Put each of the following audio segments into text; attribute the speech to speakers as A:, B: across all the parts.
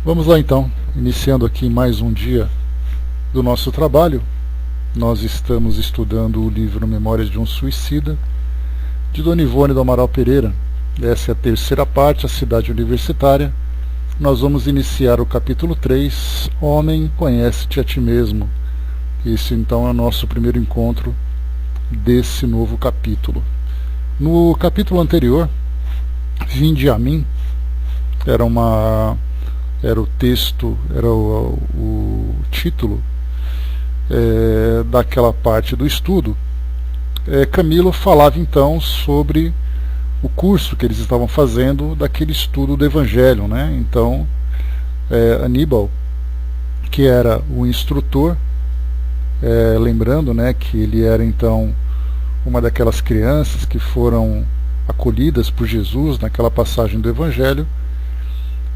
A: Vamos lá então, iniciando aqui mais um dia do nosso trabalho. Nós estamos estudando o livro Memórias de um Suicida, de Dona Ivone do Amaral Pereira. Essa é a terceira parte, a cidade universitária. Nós vamos iniciar o capítulo 3, Homem, conhece-te a ti mesmo. Esse então é o nosso primeiro encontro desse novo capítulo. No capítulo anterior, Vinde a mim, era o texto, era o título daquela parte do estudo. Camilo falava então sobre o curso que eles estavam fazendo daquele estudo do Evangelho, né? Então, Aníbal, que era o instrutor, lembrando, né, que ele era então uma daquelas crianças que foram acolhidas por Jesus naquela passagem do Evangelho.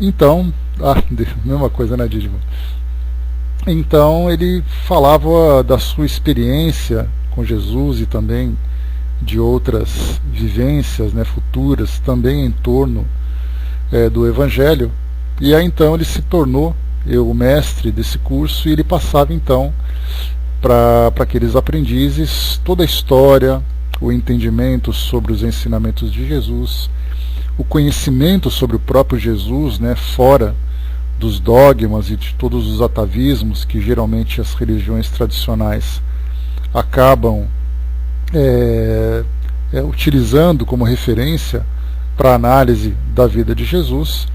A: Então, mesma coisa, né, Dídimo? Então ele falava da sua experiência com Jesus e também de outras vivências, né, futuras, também em torno do Evangelho. E aí então ele se tornou o mestre desse curso e ele passava então para aqueles aprendizes toda a história, o entendimento sobre os ensinamentos de Jesus, o conhecimento sobre o próprio Jesus, né, fora dos dogmas e de todos os atavismos que geralmente as religiões tradicionais acabam utilizando como referência para a análise da vida de Jesus.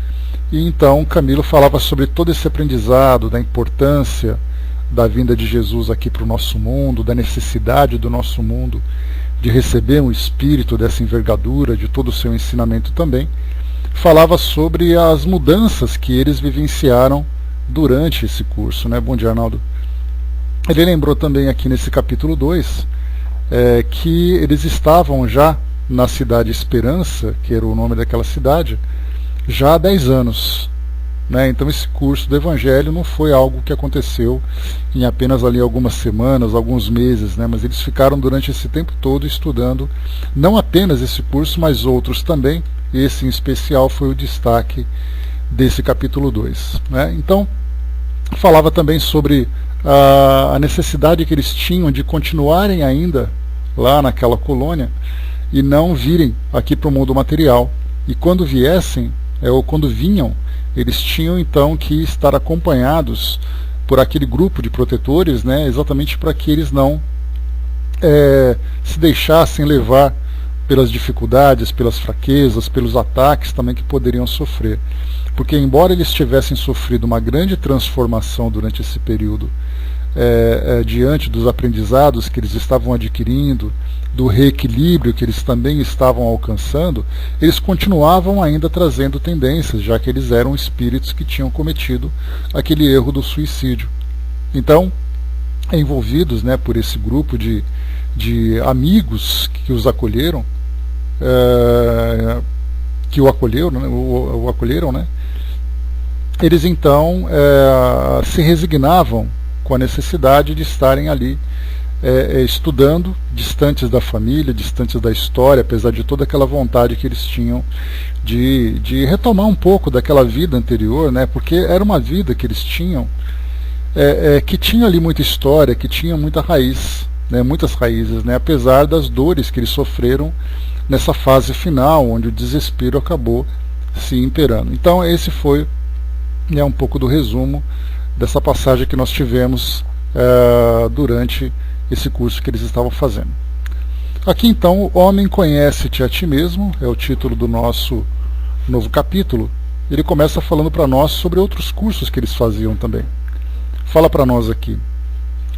A: E então Camilo falava sobre todo esse aprendizado, da importância da vinda de Jesus aqui para o nosso mundo, da necessidade do nosso mundo de receber um espírito dessa envergadura, de todo o seu ensinamento também. Falava sobre as mudanças que eles vivenciaram durante esse curso, né? Bom dia, Arnaldo. Ele lembrou também aqui nesse capítulo 2 que eles estavam já na cidade Esperança, que era o nome daquela cidade, já há 10 anos. Né? Então esse curso do Evangelho não foi algo que aconteceu em apenas ali algumas semanas, alguns meses, né? Mas eles ficaram durante esse tempo todo estudando não apenas esse curso, mas outros também. Esse em especial foi o destaque desse capítulo 2. Né? Então falava também sobre a necessidade que eles tinham de continuarem ainda lá naquela colônia e não virem aqui para o mundo material. E quando viessem, ou quando vinham, eles tinham então que estar acompanhados por aquele grupo de protetores, né, exatamente para que eles não se deixassem levar pelas dificuldades, pelas fraquezas, pelos ataques também que poderiam sofrer. Porque embora eles tivessem sofrido uma grande transformação durante esse período, diante dos aprendizados que eles estavam adquirindo, do reequilíbrio que eles também estavam alcançando, eles continuavam ainda trazendo tendências, já que eles eram espíritos que tinham cometido aquele erro do suicídio. Então, envolvidos, né, por esse grupo de amigos que os acolheram, que o acolheram, né, eles então se resignavam com a necessidade de estarem ali estudando, distantes da família, distantes da história, apesar de toda aquela vontade que eles tinham de retomar um pouco daquela vida anterior, né, porque era uma vida que eles tinham, que tinha ali muita história, que tinha muita raiz, né, muitas raízes, né, apesar das dores que eles sofreram nessa fase final, onde o desespero acabou se imperando. Então esse foi um pouco do resumo dessa passagem que nós tivemos durante esse curso que eles estavam fazendo. Aqui então, o Homem, conhece-te a ti mesmo, é o título do nosso novo capítulo. Ele começa falando para nós sobre outros cursos que eles faziam também. Fala para nós aqui: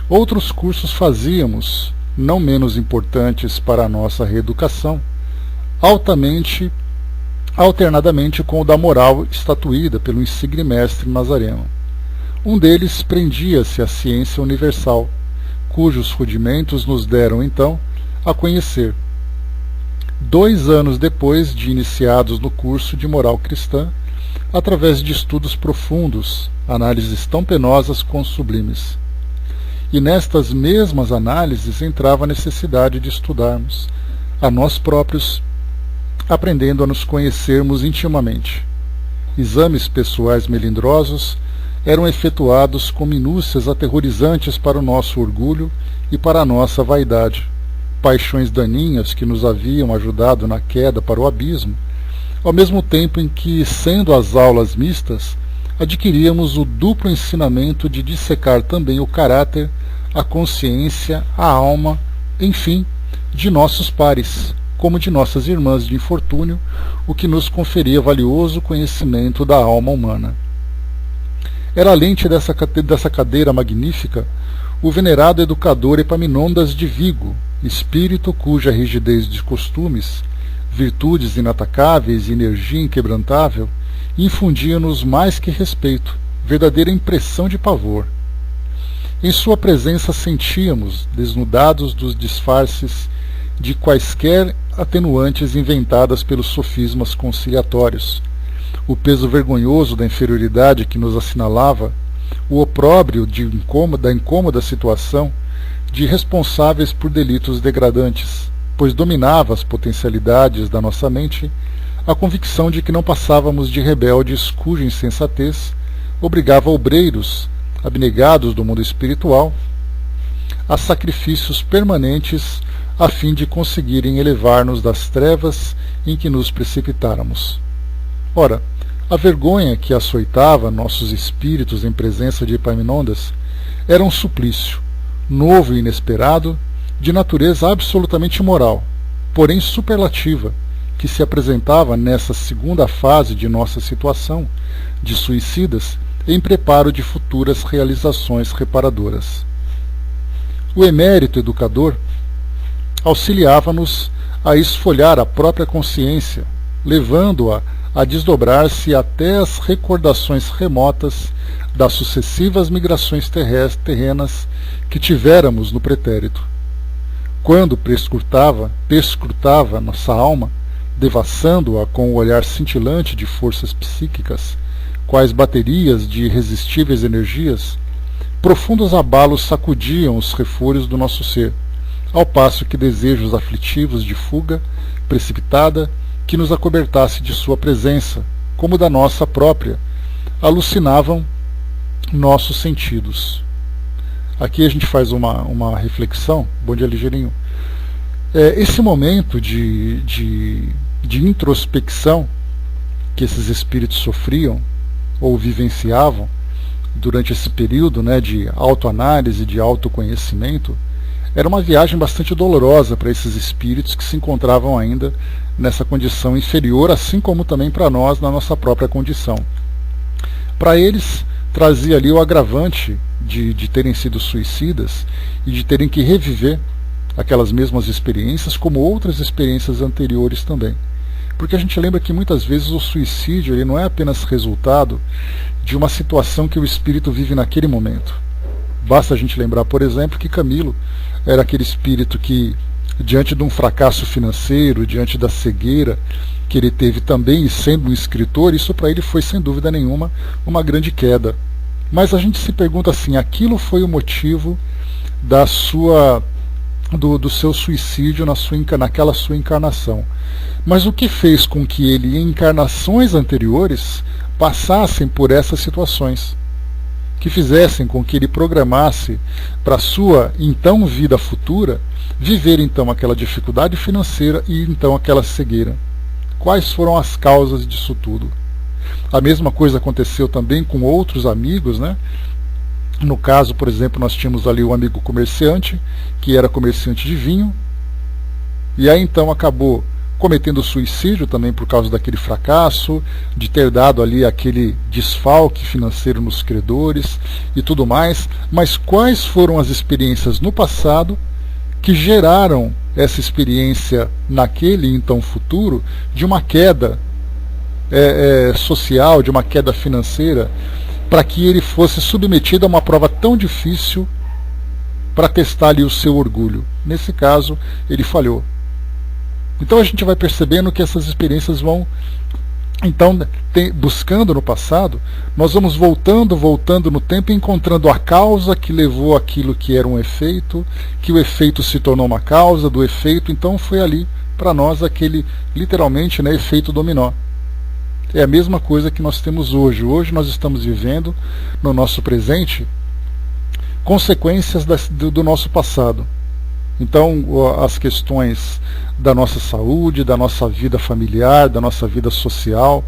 A: outros cursos fazíamos, não menos importantes para a nossa reeducação, alternadamente com o da moral estatuída pelo insigne mestre Nazareno. Um deles prendia-se à ciência universal, cujos rudimentos nos deram então a conhecer. 2 anos depois de iniciados no curso de moral cristã, através de estudos profundos, análises tão penosas quanto sublimes. E nestas mesmas análises entrava a necessidade de estudarmos a nós próprios, aprendendo a nos conhecermos intimamente. exames pessoais melindrosos eram efetuados com minúcias aterrorizantes para o nosso orgulho e para a nossa vaidade, paixões daninhas que nos haviam ajudado na queda para o abismo, ao mesmo tempo em que, sendo as aulas mistas, adquiríamos o duplo ensinamento de dissecar também o caráter, a consciência, a alma, enfim, de nossos pares, como de nossas irmãs de infortúnio, o que nos conferia valioso conhecimento da alma humana. Era a lente dessa cadeira magnífica o venerado educador Epaminondas de Vigo, espírito cuja rigidez de costumes, virtudes inatacáveis e energia inquebrantável infundia-nos mais que respeito, verdadeira impressão de pavor. Em sua presença sentíamos, desnudados dos disfarces de quaisquer atenuantes inventadas pelos sofismas conciliatórios, o peso vergonhoso da inferioridade que nos assinalava, o opróbrio da incômoda situação de responsáveis por delitos degradantes, pois dominava as potencialidades da nossa mente a convicção de que não passávamos de rebeldes cuja insensatez obrigava obreiros, abnegados do mundo espiritual, a sacrifícios permanentes a fim de conseguirem elevar-nos das trevas em que nos precipitáramos. Ora, a vergonha que açoitava nossos espíritos em presença de Epaminondas era um suplício, novo e inesperado, de natureza absolutamente moral, porém superlativa, que se apresentava nessa segunda fase de nossa situação, de suicidas, em preparo de futuras realizações reparadoras. O emérito educador auxiliava-nos a esfolhar a própria consciência, levando-a a desdobrar-se até as recordações remotas das sucessivas migrações terrenas que tivéramos no pretérito. Quando perscrutava nossa alma, devassando-a com o olhar cintilante de forças psíquicas, quais baterias de irresistíveis energias, profundos abalos sacudiam os refúrios do nosso ser, ao passo que desejos aflitivos de fuga precipitada que nos acobertasse de sua presença, como da nossa própria, alucinavam nossos sentidos. Aqui a gente faz uma reflexão. Bom dia, Ligeirinho. Esse momento de introspecção que esses espíritos sofriam ou vivenciavam durante esse período, né, de autoanálise, de autoconhecimento, era uma viagem bastante dolorosa para esses espíritos que se encontravam ainda nessa condição inferior, assim como também para nós na nossa própria condição. Para eles, trazia ali o agravante de terem sido suicidas e de terem que reviver aquelas mesmas experiências, como outras experiências anteriores também. Porque a gente lembra que muitas vezes o suicídio ele não é apenas resultado de uma situação que o espírito vive naquele momento. Basta a gente lembrar, por exemplo, que Camilo era aquele espírito que, diante de um fracasso financeiro, diante da cegueira que ele teve também, e sendo um escritor, isso para ele foi, sem dúvida nenhuma, uma grande queda. Mas a gente se pergunta assim, aquilo foi o motivo do seu suicídio naquela sua encarnação. Mas o que fez com que ele, em encarnações anteriores, passassem por essas situações, que fizessem com que ele programasse para a sua, então, vida futura, viver, então, aquela dificuldade financeira e, então, aquela cegueira? Quais foram as causas disso tudo? A mesma coisa aconteceu também com outros amigos, né? No caso, por exemplo, nós tínhamos ali o amigo comerciante, que era comerciante de vinho, e aí então acabou cometendo suicídio também por causa daquele fracasso, de ter dado ali aquele desfalque financeiro nos credores e tudo mais. Mas quais foram as experiências no passado que geraram essa experiência naquele então futuro de uma queda social, de uma queda financeira, para que ele fosse submetido a uma prova tão difícil para testar ali o seu orgulho? Nesse caso, ele falhou. Então a gente vai percebendo que essas experiências vão, então, buscando no passado, nós vamos voltando no tempo e encontrando a causa que levou aquilo que era um efeito, que o efeito se tornou uma causa do efeito. Então foi ali para nós aquele, literalmente, né, efeito dominó. é a mesma coisa que nós temos hoje. Hoje nós estamos vivendo, no nosso presente, consequências do nosso passado. Então, as questões da nossa saúde, da nossa vida familiar, da nossa vida social,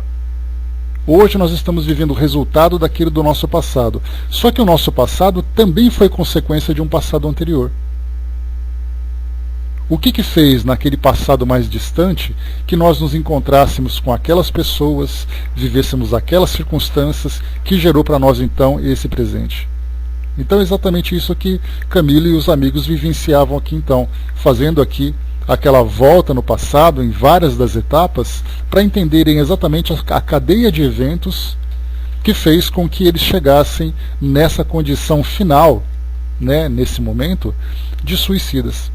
A: hoje nós estamos vivendo o resultado daquilo do nosso passado. Só que o nosso passado também foi consequência de um passado anterior. O que fez naquele passado mais distante que nós nos encontrássemos com aquelas pessoas, vivêssemos aquelas circunstâncias que gerou para nós então esse presente? Então é exatamente isso que Camilo e os amigos vivenciavam aqui então, fazendo aqui aquela volta no passado em várias das etapas para entenderem exatamente a cadeia de eventos que fez com que eles chegassem nessa condição final, né, nesse momento, de suicidas.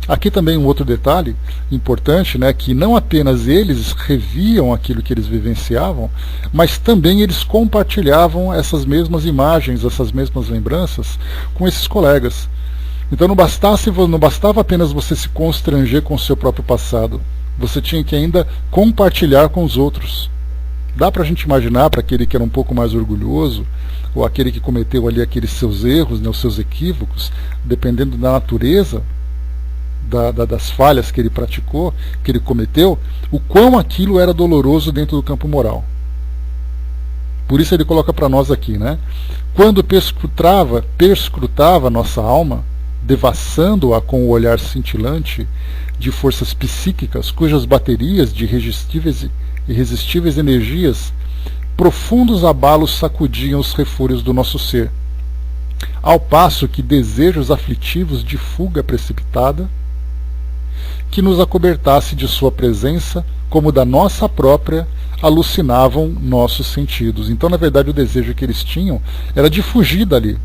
A: Aqui também um outro detalhe importante, né, que não apenas eles reviam aquilo que eles vivenciavam, mas também eles compartilhavam essas mesmas imagens, essas mesmas lembranças com esses colegas. Então não bastava apenas você se constranger com o seu próprio passado, você tinha que ainda compartilhar com os outros. Dá para a gente imaginar, para aquele que era um pouco mais orgulhoso, ou aquele que cometeu ali aqueles seus erros, né, os seus equívocos, dependendo da natureza das falhas que ele praticou, que ele cometeu, o quão aquilo era doloroso dentro do campo moral. Por isso ele coloca para nós aqui, né? Quando perscrutava nossa alma, devassando-a com o olhar cintilante de forças psíquicas, cujas baterias de irresistíveis energias, profundos abalos sacudiam os refúgios do nosso ser, ao passo que desejos aflitivos de fuga precipitada, que nos acobertasse de sua presença, como da nossa própria, alucinavam nossos sentidos. Então, na verdade, o desejo que eles tinham era de fugir dali.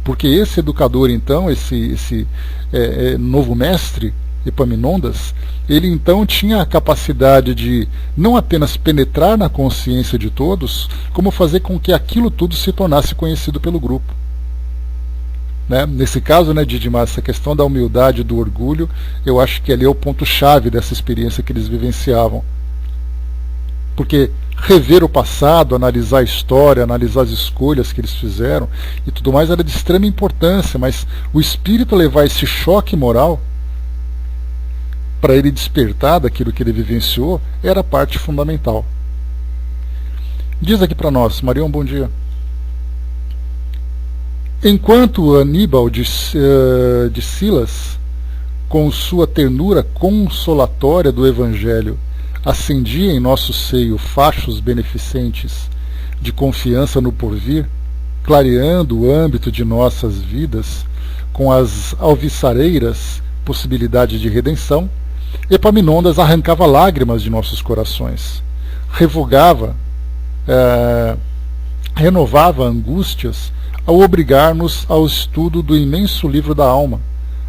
A: Porque esse educador, então, esse novo mestre, Epaminondas, ele então tinha a capacidade de não apenas penetrar na consciência de todos, como fazer com que aquilo tudo se tornasse conhecido pelo grupo. Né? Nesse caso, né, Didimar, essa questão da humildade e do orgulho, eu acho que ali é o ponto-chave dessa experiência que eles vivenciavam. Porque rever o passado, analisar a história, analisar as escolhas que eles fizeram e tudo mais era de extrema importância, mas o espírito levar esse choque moral para ele despertar daquilo que ele vivenciou era a parte fundamental. Diz aqui para nós, Marião, bom dia. Enquanto Aníbal de Silas, com sua ternura consolatória do Evangelho, acendia em nosso seio fachos beneficentes de confiança no porvir, clareando o âmbito de nossas vidas com as alviçareiras possibilidades de redenção, Epaminondas arrancava lágrimas de nossos corações, renovava angústias ao obrigar-nos ao estudo do imenso livro da alma,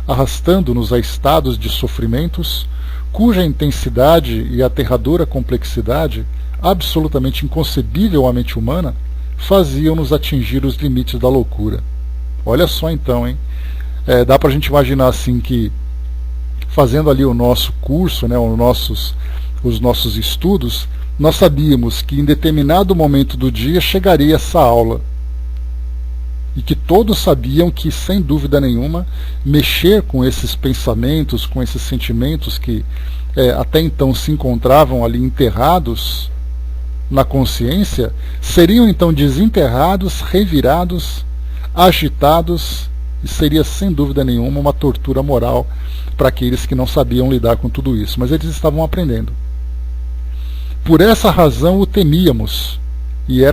A: arrastando-nos a estados de sofrimentos cuja intensidade e aterradora complexidade, absolutamente inconcebível à mente humana, faziam-nos atingir os limites da loucura. Olha só então, hein? Dá para a gente imaginar assim que, fazendo ali o nosso curso, né, os nossos estudos, nós sabíamos que em determinado momento do dia chegaria essa aula. E que todos sabiam que, sem dúvida nenhuma, mexer com esses pensamentos, com esses sentimentos que até então se encontravam ali enterrados na consciência, seriam então desenterrados, revirados, agitados, e seria sem dúvida nenhuma uma tortura moral para aqueles que não sabiam lidar com tudo isso. Mas eles estavam aprendendo. Por essa razão o temíamos e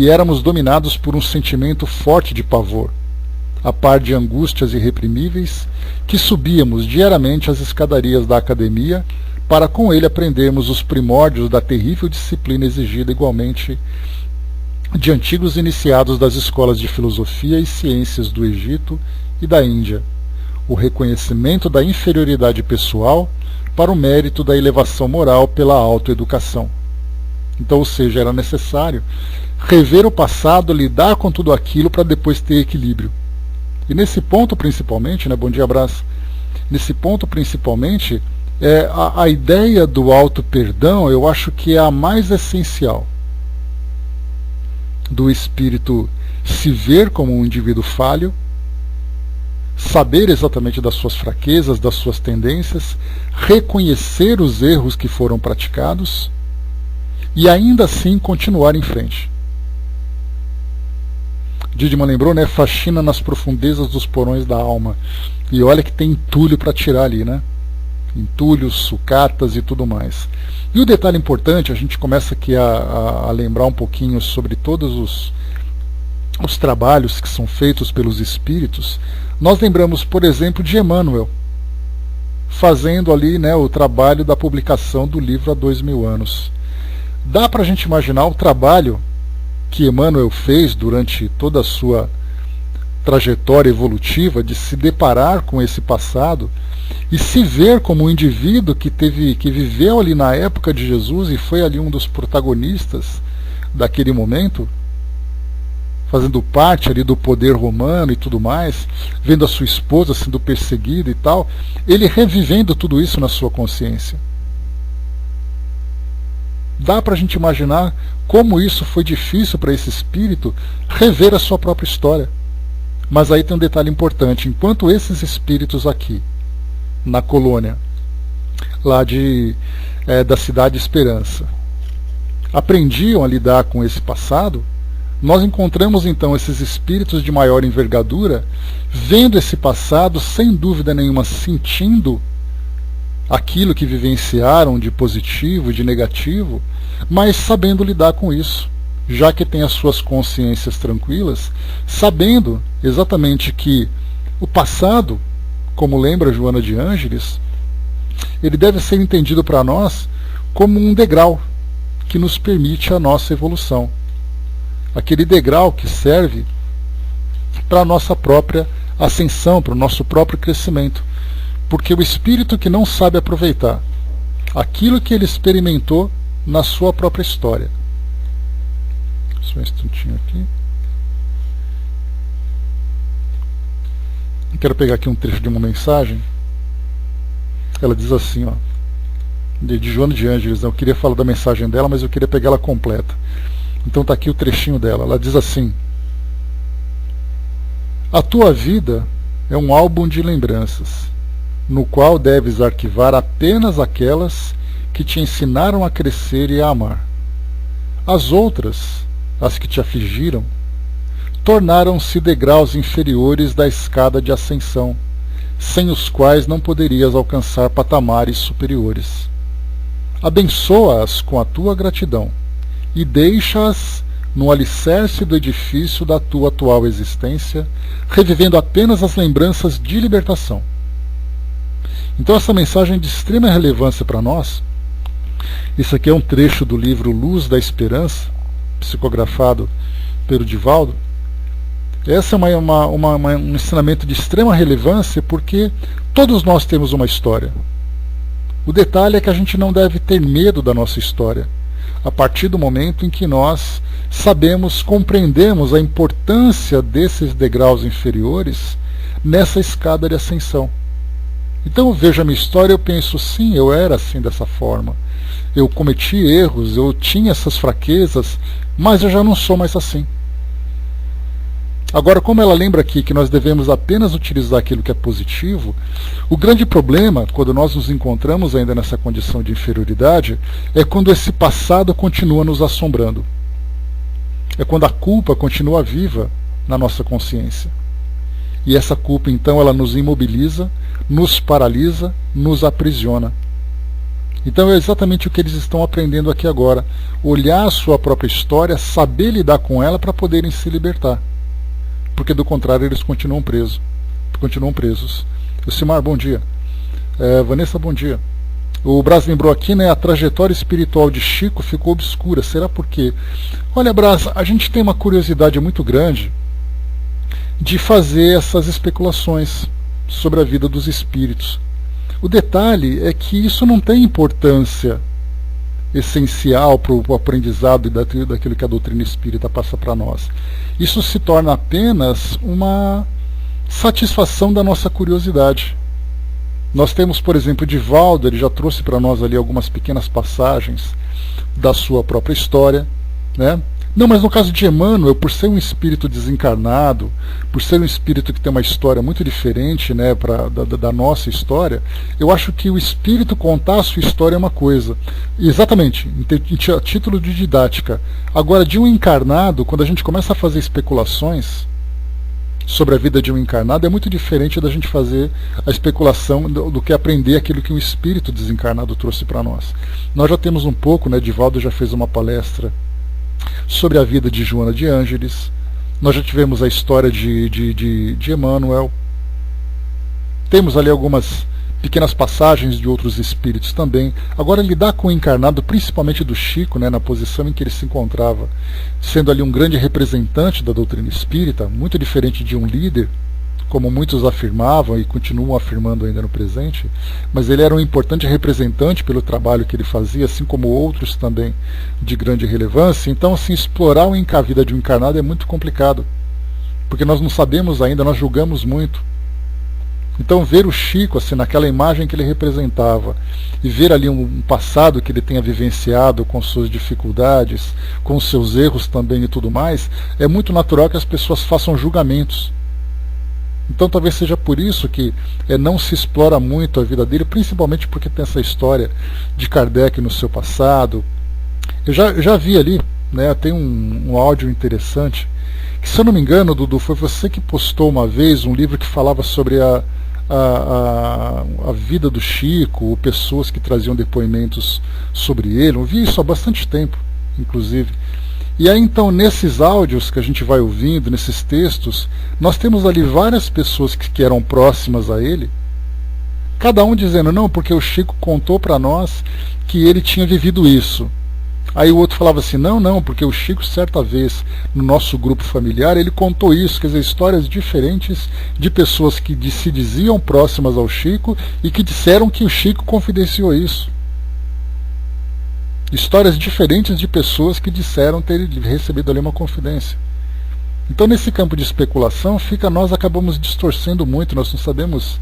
A: éramos dominados por um sentimento forte de pavor, a par de angústias irreprimíveis, que subíamos diariamente as escadarias da academia para com ele aprendermos os primórdios da terrível disciplina exigida igualmente de antigos iniciados das escolas de filosofia e ciências do Egito e da Índia, o reconhecimento da inferioridade pessoal para o mérito da elevação moral pela autoeducação. Então, ou seja, era necessário rever o passado, lidar com tudo aquilo para depois ter equilíbrio. E nesse ponto principalmente, né, bom dia, abraço, nesse ponto principalmente, A ideia do auto-perdão, eu acho que é a mais essencial. Do espírito se ver como um indivíduo falho, saber exatamente das suas fraquezas, das suas tendências, reconhecer os erros que foram praticados e ainda assim continuar em frente. Didiman lembrou, né? Faxina nas profundezas dos porões da alma. E olha que tem entulho para tirar ali, né? Entulhos, sucatas e tudo mais. E o detalhe importante, a gente começa aqui a lembrar um pouquinho sobre todos os trabalhos que são feitos pelos espíritos. Nós lembramos, por exemplo, de Emmanuel, fazendo ali, né, o trabalho da publicação do livro há 2000 anos. Dá para a gente imaginar o trabalho que Emmanuel fez durante toda a sua trajetória evolutiva de se deparar com esse passado e se ver como um indivíduo que viveu ali na época de Jesus e foi ali um dos protagonistas daquele momento, fazendo parte ali do poder romano e tudo mais, vendo a sua esposa sendo perseguida e tal, ele revivendo tudo isso na sua consciência. Dá para a gente imaginar como isso foi difícil para esse espírito rever a sua própria história. Mas aí tem um detalhe importante. Enquanto esses espíritos aqui, na colônia, lá da Cidade Esperança, aprendiam a lidar com esse passado, nós encontramos então esses espíritos de maior envergadura, vendo esse passado, sem dúvida nenhuma, sentindo aquilo que vivenciaram de positivo e de negativo, mas sabendo lidar com isso, já que tem as suas consciências tranquilas, sabendo exatamente que o passado, como lembra Joana de Ângeles, ele deve ser entendido para nós como um degrau que nos permite a nossa evolução. Aquele degrau que serve para a nossa própria ascensão, para o nosso próprio crescimento. Porque o espírito que não sabe aproveitar aquilo que ele experimentou na sua própria história. Só um instantinho aqui. Eu quero pegar aqui um trecho de uma mensagem. Ela diz assim, ó, de Joana de Ângeles. Eu queria falar da mensagem dela, mas eu queria pegar ela completa. Então está aqui o trechinho dela. Ela diz assim: a tua vida é um álbum de lembranças, no qual deves arquivar apenas aquelas que te ensinaram a crescer e a amar. As outras, as que te afligiram, tornaram-se degraus inferiores da escada de ascensão, sem os quais não poderias alcançar patamares superiores. Abençoa-as com a tua gratidão e deixa-as no alicerce do edifício da tua atual existência, revivendo apenas as lembranças de libertação. Então essa mensagem é de extrema relevância para nós. Isso aqui é um trecho do livro Luz da Esperança, psicografado pelo Divaldo. Esse é um ensinamento de extrema relevância porque todos nós temos uma história. O detalhe é que a gente não deve ter medo da nossa história, a partir do momento em que nós sabemos, compreendemos a importância desses degraus inferiores nessa escada de ascensão. Então eu vejo a minha história e eu penso, sim, eu era assim dessa forma. Eu cometi erros, eu tinha essas fraquezas, mas eu já não sou mais assim. Agora, como ela lembra aqui que nós devemos apenas utilizar aquilo que é positivo, o grande problema, quando nós nos encontramos ainda nessa condição de inferioridade, é quando esse passado continua nos assombrando. É quando a culpa continua viva na nossa consciência. E essa culpa, então, ela nos imobiliza, nos paralisa, nos aprisiona. Então é exatamente o que eles estão aprendendo aqui agora. Olhar a sua própria história, saber lidar com ela para poderem se libertar. Porque do contrário eles continuam presos. Silmar, bom dia. Vanessa, bom dia. O Braz lembrou aqui, né, a trajetória espiritual de Chico ficou obscura. Será por quê? Olha, Braz, a gente tem uma curiosidade muito grande de fazer essas especulações sobre a vida dos espíritos. O detalhe é que isso não tem importância essencial para o aprendizado daquilo que a doutrina espírita passa para nós. Isso se torna apenas uma satisfação da nossa curiosidade. Nós temos, por exemplo, Divaldo, ele já trouxe para nós ali algumas pequenas passagens da sua própria história, né? Não, mas no caso de Emmanuel, por ser um espírito desencarnado, por ser um espírito que tem uma história muito diferente, né, da nossa história, eu acho que o espírito contar a sua história é uma coisa. Exatamente, a título de didática. Agora, de um encarnado, quando a gente começa a fazer especulações sobre a vida de um encarnado, é muito diferente da gente fazer a especulação do que aprender aquilo que um espírito desencarnado trouxe para nós. Nós já temos um pouco, né, Divaldo já fez uma palestra sobre a vida de Joana de Ângeles, nós já tivemos a história de Emmanuel, temos ali algumas pequenas passagens de outros espíritos também. Agora, lidar com o encarnado, principalmente do Chico, né, na posição em que ele se encontrava, sendo ali um grande representante da doutrina espírita, muito diferente de um líder, como muitos afirmavam e continuam afirmando ainda no presente, mas ele era um importante representante pelo trabalho que ele fazia, assim como outros também de grande relevância. Então, assim, explorar a vida de um encarnado é muito complicado, porque nós não sabemos ainda, nós julgamos muito. Então, ver o Chico assim, naquela imagem que ele representava, e ver ali um passado que ele tenha vivenciado com suas dificuldades, com seus erros também e tudo mais, é muito natural que as pessoas façam julgamentos. Então talvez seja por isso que não se explora muito a vida dele, principalmente porque tem essa história de Kardec no seu passado. Eu já vi ali, né, tem um áudio interessante, que, se eu não me engano, Dudu, foi você que postou uma vez um livro que falava sobre a vida do Chico, pessoas que traziam depoimentos sobre ele. Eu vi isso há bastante tempo, inclusive. E aí, então, nesses áudios que a gente vai ouvindo, nesses textos, nós temos ali várias pessoas que eram próximas a ele, cada um dizendo, não, porque o Chico contou para nós que ele tinha vivido isso. Aí o outro falava assim, não, porque o Chico, certa vez, no nosso grupo familiar, ele contou isso. Quer dizer, histórias diferentes de pessoas que se diziam próximas ao Chico e que disseram que o Chico confidenciou isso. Histórias diferentes de pessoas que disseram ter recebido ali uma confidência. Então, nesse campo de especulação, nós acabamos distorcendo muito, nós não sabemos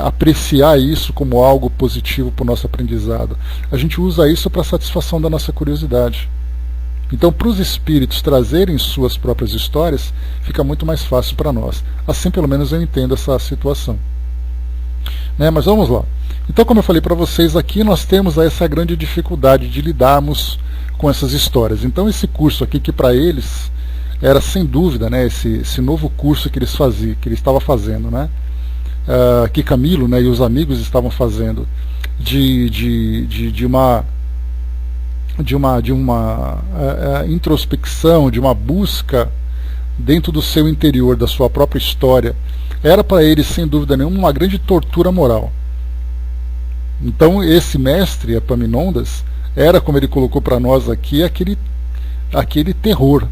A: apreciar isso como algo positivo para o nosso aprendizado. A gente usa isso para a satisfação da nossa curiosidade. Então, para os espíritos trazerem suas próprias histórias, fica muito mais fácil para nós. Assim, pelo menos, eu entendo essa situação. Né? Mas vamos lá. Então, como eu falei para vocês aqui, nós temos essa grande dificuldade de lidarmos com essas histórias. Então, esse curso aqui, que para eles era sem dúvida, né, esse novo curso que ele estava fazendo, né, que Camilo, né, e os amigos estavam fazendo, de uma introspecção, de uma busca dentro do seu interior, da sua própria história, era para eles, sem dúvida nenhuma, uma grande tortura moral. Então, esse mestre, Epaminondas, era, como ele colocou para nós aqui, aquele terror.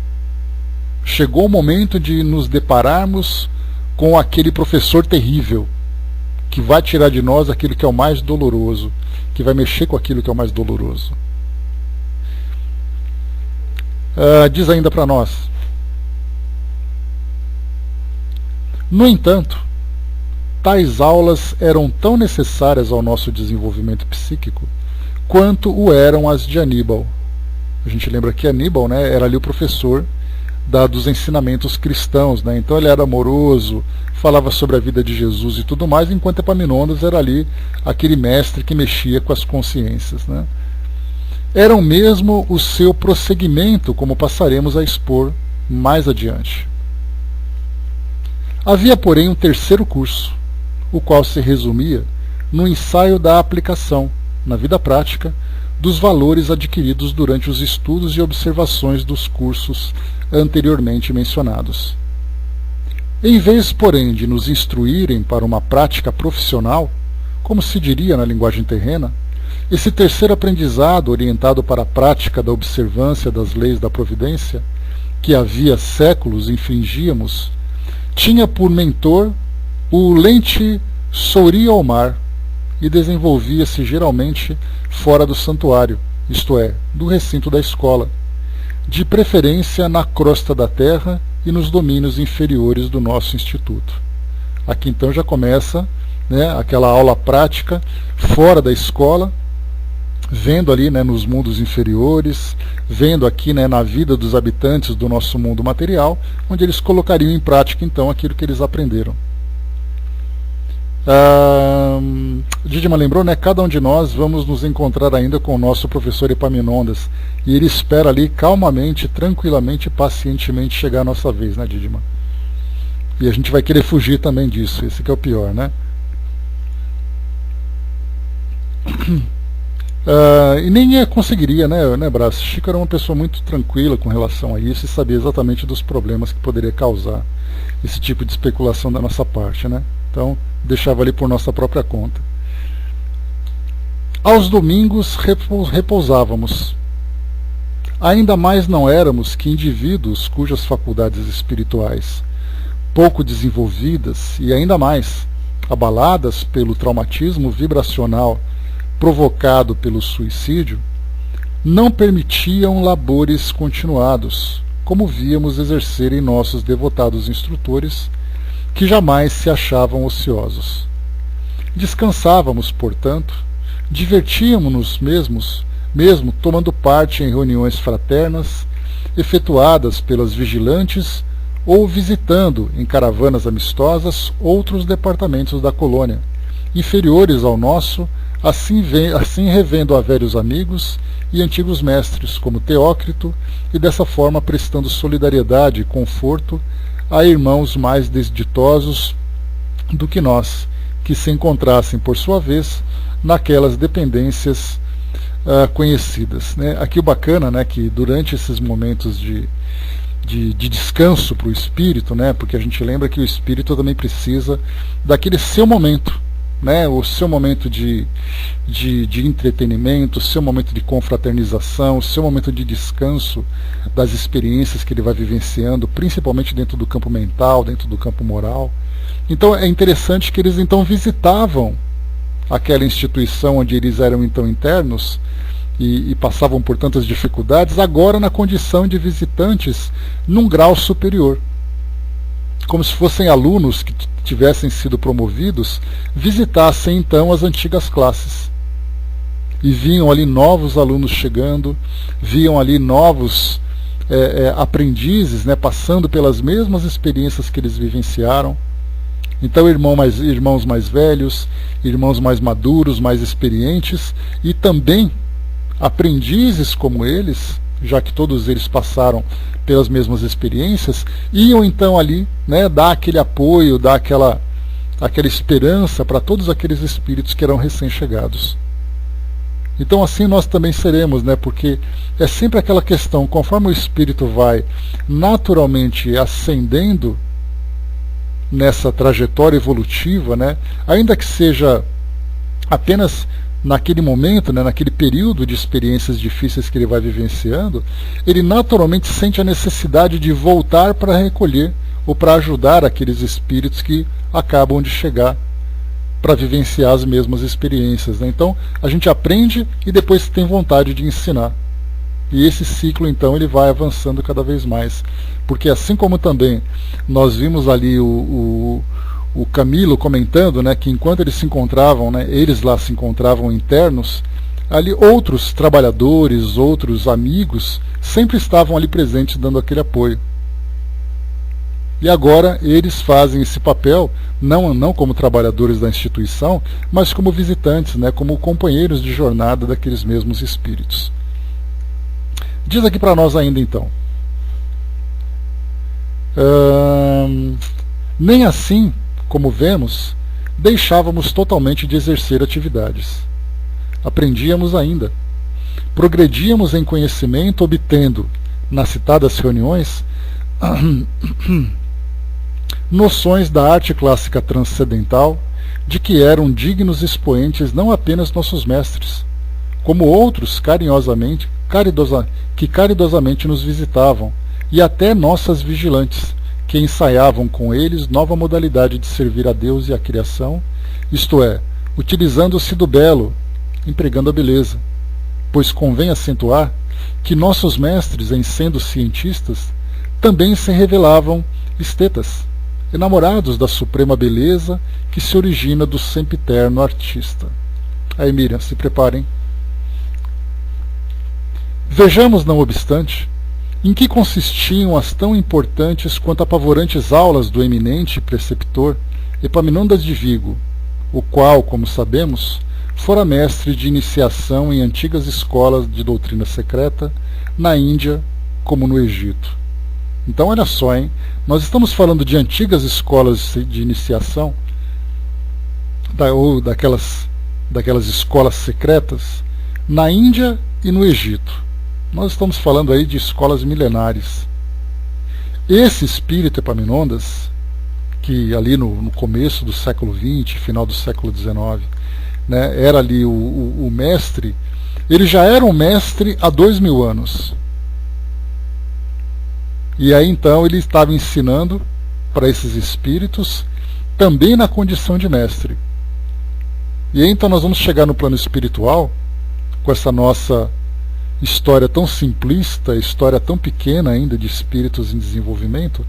A: Chegou o momento de nos depararmos com aquele professor terrível, que vai tirar de nós aquilo que é o mais doloroso, que vai mexer com aquilo que é o mais doloroso. Diz ainda para nós: no entanto, tais aulas eram tão necessárias ao nosso desenvolvimento psíquico quanto o eram as de Aníbal. A gente lembra que Aníbal, né, era ali o professor dos ensinamentos cristãos, né? Então ele era amoroso, falava sobre a vida de Jesus e tudo mais, enquanto Epaminondas era ali aquele mestre que mexia com as consciências, né? Eram mesmo o seu prosseguimento, como passaremos a expor mais adiante. Havia, porém, um terceiro curso, o qual se resumia no ensaio da aplicação, na vida prática, dos valores adquiridos durante os estudos e observações dos cursos anteriormente mencionados. Em vez, porém, de nos instruírem para uma prática profissional, como se diria na linguagem terrena, esse terceiro aprendizado, orientado para a prática da observância das leis da providência, que havia séculos infringíamos, tinha por mentor o lente Souri ao mar, e desenvolvia-se geralmente fora do santuário, isto é, do recinto da escola, de preferência na crosta da terra e nos domínios inferiores do nosso instituto. Aqui então já começa, né, aquela aula prática fora da escola, vendo ali, né, nos mundos inferiores, vendo aqui, né, na vida dos habitantes do nosso mundo material, onde eles colocariam em prática então aquilo que eles aprenderam. Didyma lembrou, né, cada um de nós vamos nos encontrar ainda com o nosso professor Epaminondas, e ele espera ali calmamente, tranquilamente e pacientemente chegar a nossa vez, né, Didyma? E a gente vai querer fugir também disso, esse que é o pior, né? E nem conseguiria, né, Brás? Chico era uma pessoa muito tranquila com relação a isso e sabia exatamente dos problemas que poderia causar esse tipo de especulação da nossa parte, né? Então, deixava ali por nossa própria conta. Aos domingos repousávamos. Ainda mais não éramos que indivíduos cujas faculdades espirituais, pouco desenvolvidas e ainda mais abaladas pelo traumatismo vibracional provocado pelo suicídio, não permitiam labores continuados, como víamos exercerem nossos devotados instrutores, que jamais se achavam ociosos. Descansávamos, portanto, divertíamos-nos mesmo tomando parte em reuniões fraternas, efetuadas pelas vigilantes ou visitando, em caravanas amistosas, outros departamentos da colônia, inferiores ao nosso, assim revendo a velhos amigos e antigos mestres, como Teócrito, e dessa forma prestando solidariedade e conforto a irmãos mais desditosos do que nós, que se encontrassem, por sua vez, naquelas dependências conhecidas, né? Aqui o bacana, né, que durante esses momentos de descanso para o espírito, né, porque a gente lembra que o espírito também precisa daquele seu momento, né, o seu momento de entretenimento, o seu momento de confraternização, o seu momento de descanso das experiências que ele vai vivenciando, principalmente dentro do campo mental, dentro do campo moral. Então é interessante que eles então visitavam aquela instituição onde eles eram então internos e passavam por tantas dificuldades, agora na condição de visitantes num grau superior, como se fossem alunos que tivessem sido promovidos, visitassem então as antigas classes. E viam ali novos alunos chegando, viam ali novos aprendizes, né, passando pelas mesmas experiências que eles vivenciaram. Então irmãos mais velhos, irmãos mais maduros, mais experientes, e também aprendizes como eles, já que todos eles passaram pelas mesmas experiências, iam então ali, né, dar aquele apoio, dar aquela esperança para todos aqueles espíritos que eram recém-chegados. Então assim nós também seremos, né, porque é sempre aquela questão, conforme o espírito vai naturalmente ascendendo nessa trajetória evolutiva, né, ainda que seja apenas naquele momento, né, naquele período de experiências difíceis que ele vai vivenciando, ele naturalmente sente a necessidade de voltar para recolher ou para ajudar aqueles espíritos que acabam de chegar para vivenciar as mesmas experiências, né? Então a gente aprende e depois tem vontade de ensinar. E esse ciclo então ele vai avançando cada vez mais, porque assim como também nós vimos ali o Camilo comentando, né, que enquanto eles se encontravam, né, eles lá se encontravam internos, ali outros trabalhadores, outros amigos, sempre estavam ali presentes dando aquele apoio. E agora eles fazem esse papel, não como trabalhadores da instituição, mas como visitantes, né, como companheiros de jornada daqueles mesmos espíritos. Diz aqui para nós ainda então. Nem assim, como vemos, deixávamos totalmente de exercer atividades. Aprendíamos ainda. Progredíamos em conhecimento, obtendo, nas citadas reuniões, noções da arte clássica transcendental, de que eram dignos expoentes não apenas nossos mestres, como outros que caridosamente nos visitavam, e até nossas vigilantes, que ensaiavam com eles nova modalidade de servir a Deus e à criação, isto é, utilizando-se do belo, empregando a beleza, pois convém acentuar que nossos mestres, em sendo cientistas, também se revelavam estetas, enamorados da suprema beleza que se origina do sempiterno artista. Aí, Miriam, se preparem. Vejamos, não obstante, em que consistiam as tão importantes quanto apavorantes aulas do eminente preceptor Epaminondas de Vigo, o qual, como sabemos, fora mestre de iniciação em antigas escolas de doutrina secreta, na Índia como no Egito. Então, olha só, hein? Nós estamos falando de antigas escolas de iniciação, ou daquelas escolas secretas, na Índia e no Egito. Nós estamos falando aí de escolas milenares. Esse espírito Epaminondas, que ali no começo do século XX, final do século XIX, né, era ali o mestre, ele já era um mestre há 2000 anos. E aí então ele estava ensinando para esses espíritos também na condição de mestre. E aí então nós vamos chegar no plano espiritual com essa nossa história tão simplista, história tão pequena ainda de espíritos em desenvolvimento,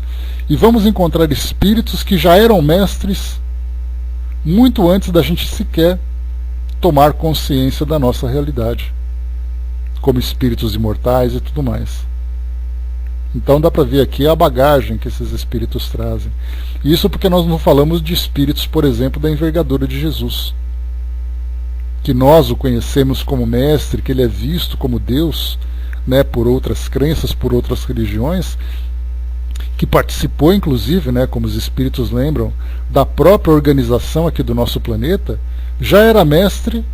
A: e vamos encontrar espíritos que já eram mestres muito antes da gente sequer tomar consciência da nossa realidade, como espíritos imortais e tudo mais. Então dá para ver aqui a bagagem que esses espíritos trazem. Isso porque nós não falamos de espíritos, por exemplo, da envergadura de Jesus, que nós o conhecemos como mestre, que ele é visto como Deus, né, por outras crenças, por outras religiões, que participou inclusive, né, como os espíritos lembram, da própria organização aqui do nosso planeta, já era mestre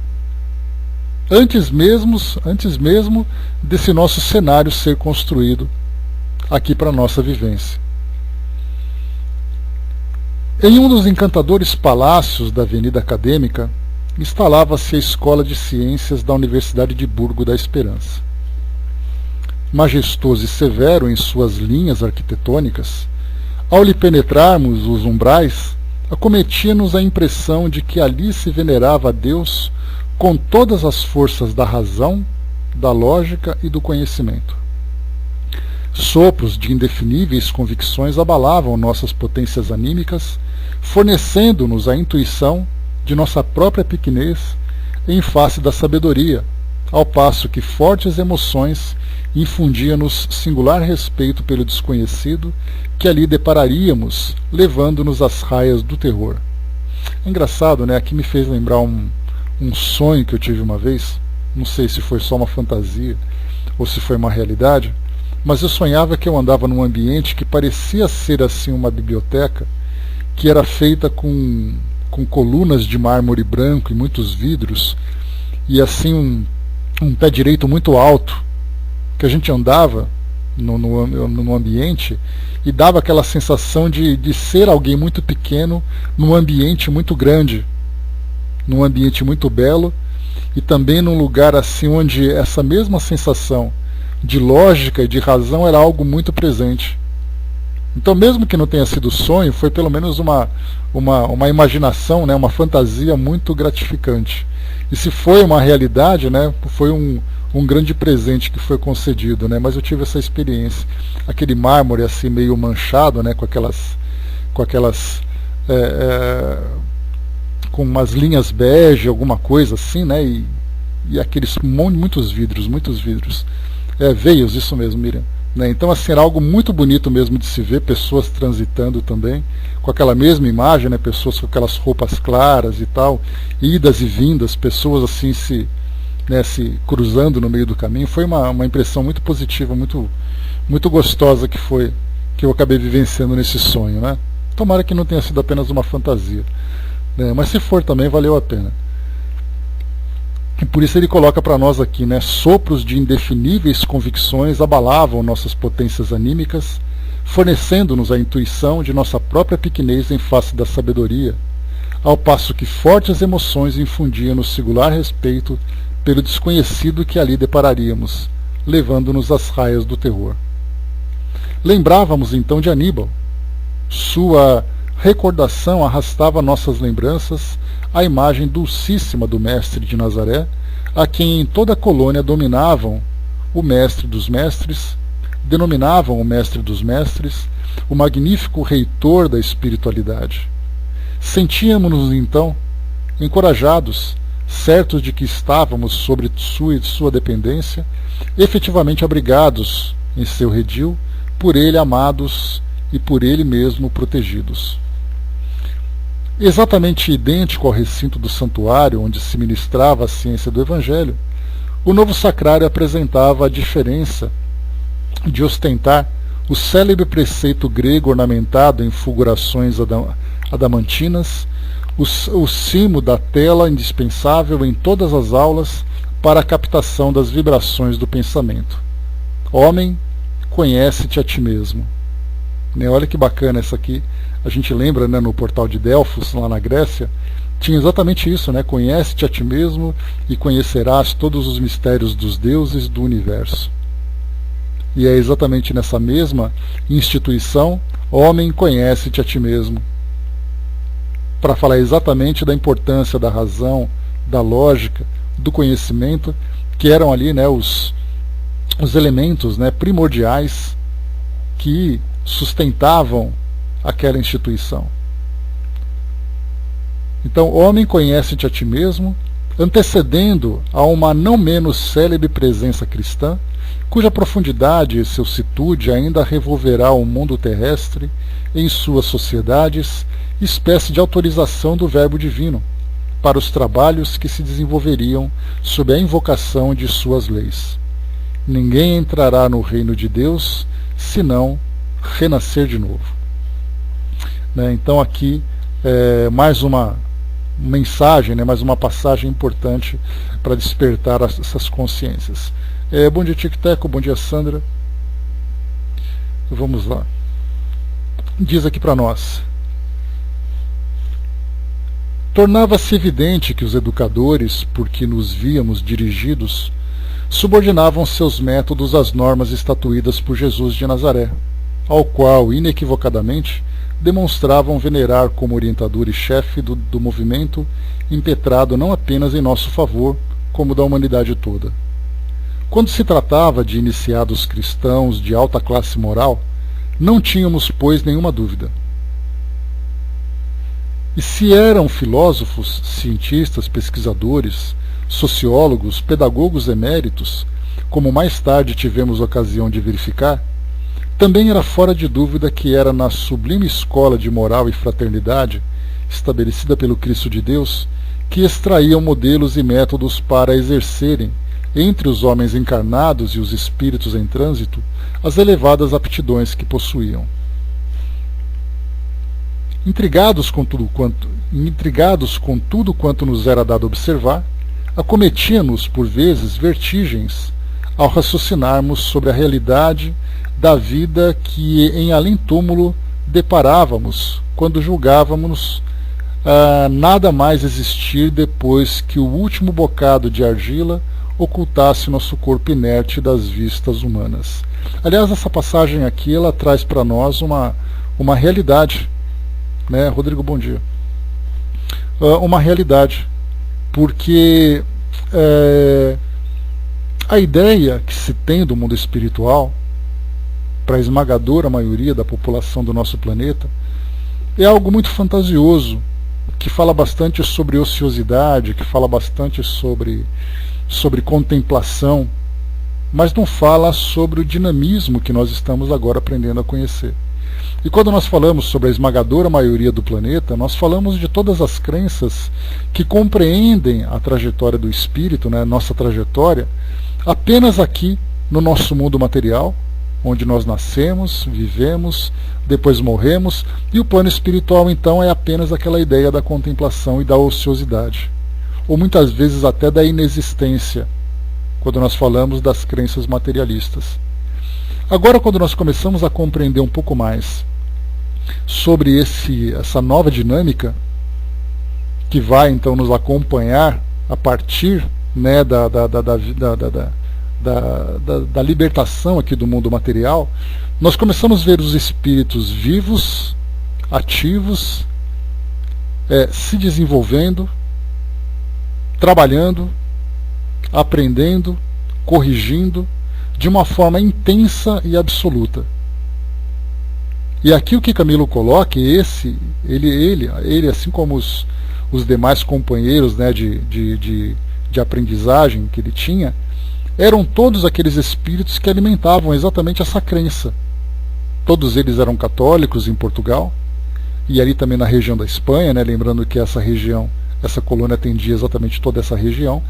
A: antes mesmo desse nosso cenário ser construído aqui para a nossa vivência. Em um dos encantadores palácios da Avenida Acadêmica, instalava-se a Escola de Ciências da Universidade de Burgo da Esperança. Majestoso e severo em suas linhas arquitetônicas, ao lhe penetrarmos os umbrais, acometia-nos a impressão de que ali se venerava a Deus com todas as forças da razão, da lógica e do conhecimento. Sopros de indefiníveis convicções abalavam nossas potências anímicas, fornecendo-nos a intuição de nossa própria pequenez em face da sabedoria, ao passo que fortes emoções infundiam-nos singular respeito pelo desconhecido que ali depararíamos, levando-nos às raias do terror. É engraçado, né? Aqui me fez lembrar um sonho que eu tive uma vez, não sei se foi só uma fantasia ou se foi uma realidade, mas eu sonhava que eu andava num ambiente que parecia ser assim uma biblioteca, que era feita com colunas de mármore branco e muitos vidros, e assim um pé direito muito alto, que a gente andava no ambiente e dava aquela sensação de ser alguém muito pequeno num ambiente muito grande, num ambiente muito belo, e também num lugar assim onde essa mesma sensação de lógica e de razão era algo muito presente. Então, mesmo que não tenha sido sonho, foi pelo menos uma imaginação, né, uma fantasia muito gratificante. E se foi uma realidade, né, foi um grande presente que foi concedido, né, mas eu tive essa experiência. Aquele mármore assim meio manchado, né, com umas linhas bege, alguma coisa assim, né, e aqueles muitos vidros. Veios, isso mesmo, Miriam. Né? Então, assim, era algo muito bonito mesmo de se ver, pessoas transitando também, com aquela mesma imagem, né? Pessoas com aquelas roupas claras e tal, idas e vindas, pessoas assim se cruzando no meio do caminho. Foi uma impressão muito positiva, muito gostosa que eu acabei vivenciando nesse sonho, né? Tomara que não tenha sido apenas uma fantasia, né? Mas se for também, valeu a pena. E por isso ele coloca para nós aqui, né, sopros de indefiníveis convicções abalavam nossas potências anímicas, fornecendo-nos a intuição de nossa própria pequenez em face da sabedoria, ao passo que fortes emoções infundiam-nos singular respeito pelo desconhecido que ali depararíamos, levando-nos às raias do terror. Lembrávamos então de Aníbal. Sua recordação arrastava nossas lembranças à imagem dulcíssima do mestre de Nazaré, a quem em toda a colônia dominavam o mestre dos mestres, denominavam o mestre dos mestres, o magnífico reitor da espiritualidade. Sentíamos-nos, então, encorajados, certos de que estávamos sobre sua dependência, efetivamente abrigados em seu redil, por ele amados e por ele mesmo protegidos. Exatamente idêntico ao recinto do santuário onde se ministrava a ciência do Evangelho, o novo sacrário apresentava a diferença de ostentar o célebre preceito grego ornamentado em fulgurações adamantinas, o cimo da tela indispensável em todas as aulas para a captação das vibrações do pensamento. Homem, conhece-te a ti mesmo. Olha que bacana essa aqui. A gente lembra, no portal de Delfos, lá na Grécia, tinha exatamente isso, conhece-te a ti mesmo e conhecerás todos os mistérios dos deuses do universo. E é exatamente nessa mesma instituição, homem, conhece-te a ti mesmo, para falar exatamente da importância da razão, da lógica, do conhecimento, que eram ali os elementos primordiais que sustentavam aquela instituição. Então, homem, conhece-te a ti mesmo, antecedendo a uma não menos célebre presença cristã, cuja profundidade e excelsitude ainda revolverá o mundo terrestre em suas sociedades, espécie de autorização do Verbo Divino, para os trabalhos que se desenvolveriam sob a invocação de suas leis. Ninguém entrará no reino de Deus senão renascer de novo. Então aqui mais uma mensagem, mais uma passagem importante para despertar essas consciências. Bom dia, Tic-Teco, bom dia, Sandra. Vamos lá. Diz aqui para nós: tornava-se evidente que os educadores, por que nos víamos dirigidos, subordinavam seus métodos às normas estatuídas por Jesus de Nazaré, ao qual, inequivocadamente, demonstravam venerar como orientador e chefe do movimento impetrado não apenas em nosso favor, como da humanidade toda. Quando se tratava de iniciados cristãos de alta classe moral, não tínhamos, pois, nenhuma dúvida. E se eram filósofos, cientistas, pesquisadores, sociólogos, pedagogos eméritos, como mais tarde tivemos ocasião de verificar, também era fora de dúvida que era na sublime escola de moral e fraternidade, estabelecida pelo Cristo de Deus, que extraíam modelos e métodos para exercerem, entre os homens encarnados e os espíritos em trânsito, as elevadas aptidões que possuíam. Intrigados com tudo quanto nos era dado observar, acometia-nos por vezes vertigens ao raciocinarmos sobre a realidade da vida que em além-túmulo deparávamos quando julgávamos nada mais existir depois que o último bocado de argila ocultasse nosso corpo inerte das vistas humanas. Aliás, essa passagem aqui ela traz para nós uma realidade, Rodrigo, bom dia. Uma realidade, porque a ideia que se tem do mundo espiritual para a esmagadora maioria da população do nosso planeta é algo muito fantasioso, que fala bastante sobre ociosidade, que fala bastante sobre contemplação, mas não fala sobre o dinamismo que nós estamos agora aprendendo a conhecer. E quando nós falamos sobre a esmagadora maioria do planeta, nós falamos de todas as crenças que compreendem a trajetória do espírito, nossa trajetória, apenas aqui no nosso mundo material, onde nós nascemos, vivemos, depois morremos, e o plano espiritual então é apenas aquela ideia da contemplação e da ociosidade, ou muitas vezes até da inexistência, quando nós falamos das crenças materialistas. Agora, quando nós começamos a compreender um pouco mais sobre essa nova dinâmica, que vai então nos acompanhar a partir da libertação aqui do mundo material, nós começamos a ver os espíritos vivos, ativos, se desenvolvendo, trabalhando, aprendendo, corrigindo, de uma forma intensa e absoluta. E aqui o que Camilo coloca, ele assim como os demais companheiros, né, de aprendizagem que ele tinha, eram todos aqueles espíritos que alimentavam exatamente essa crença. Todos eles eram católicos em Portugal, e ali também na região da Espanha, né, lembrando que essa região, essa colônia atendia exatamente toda essa região.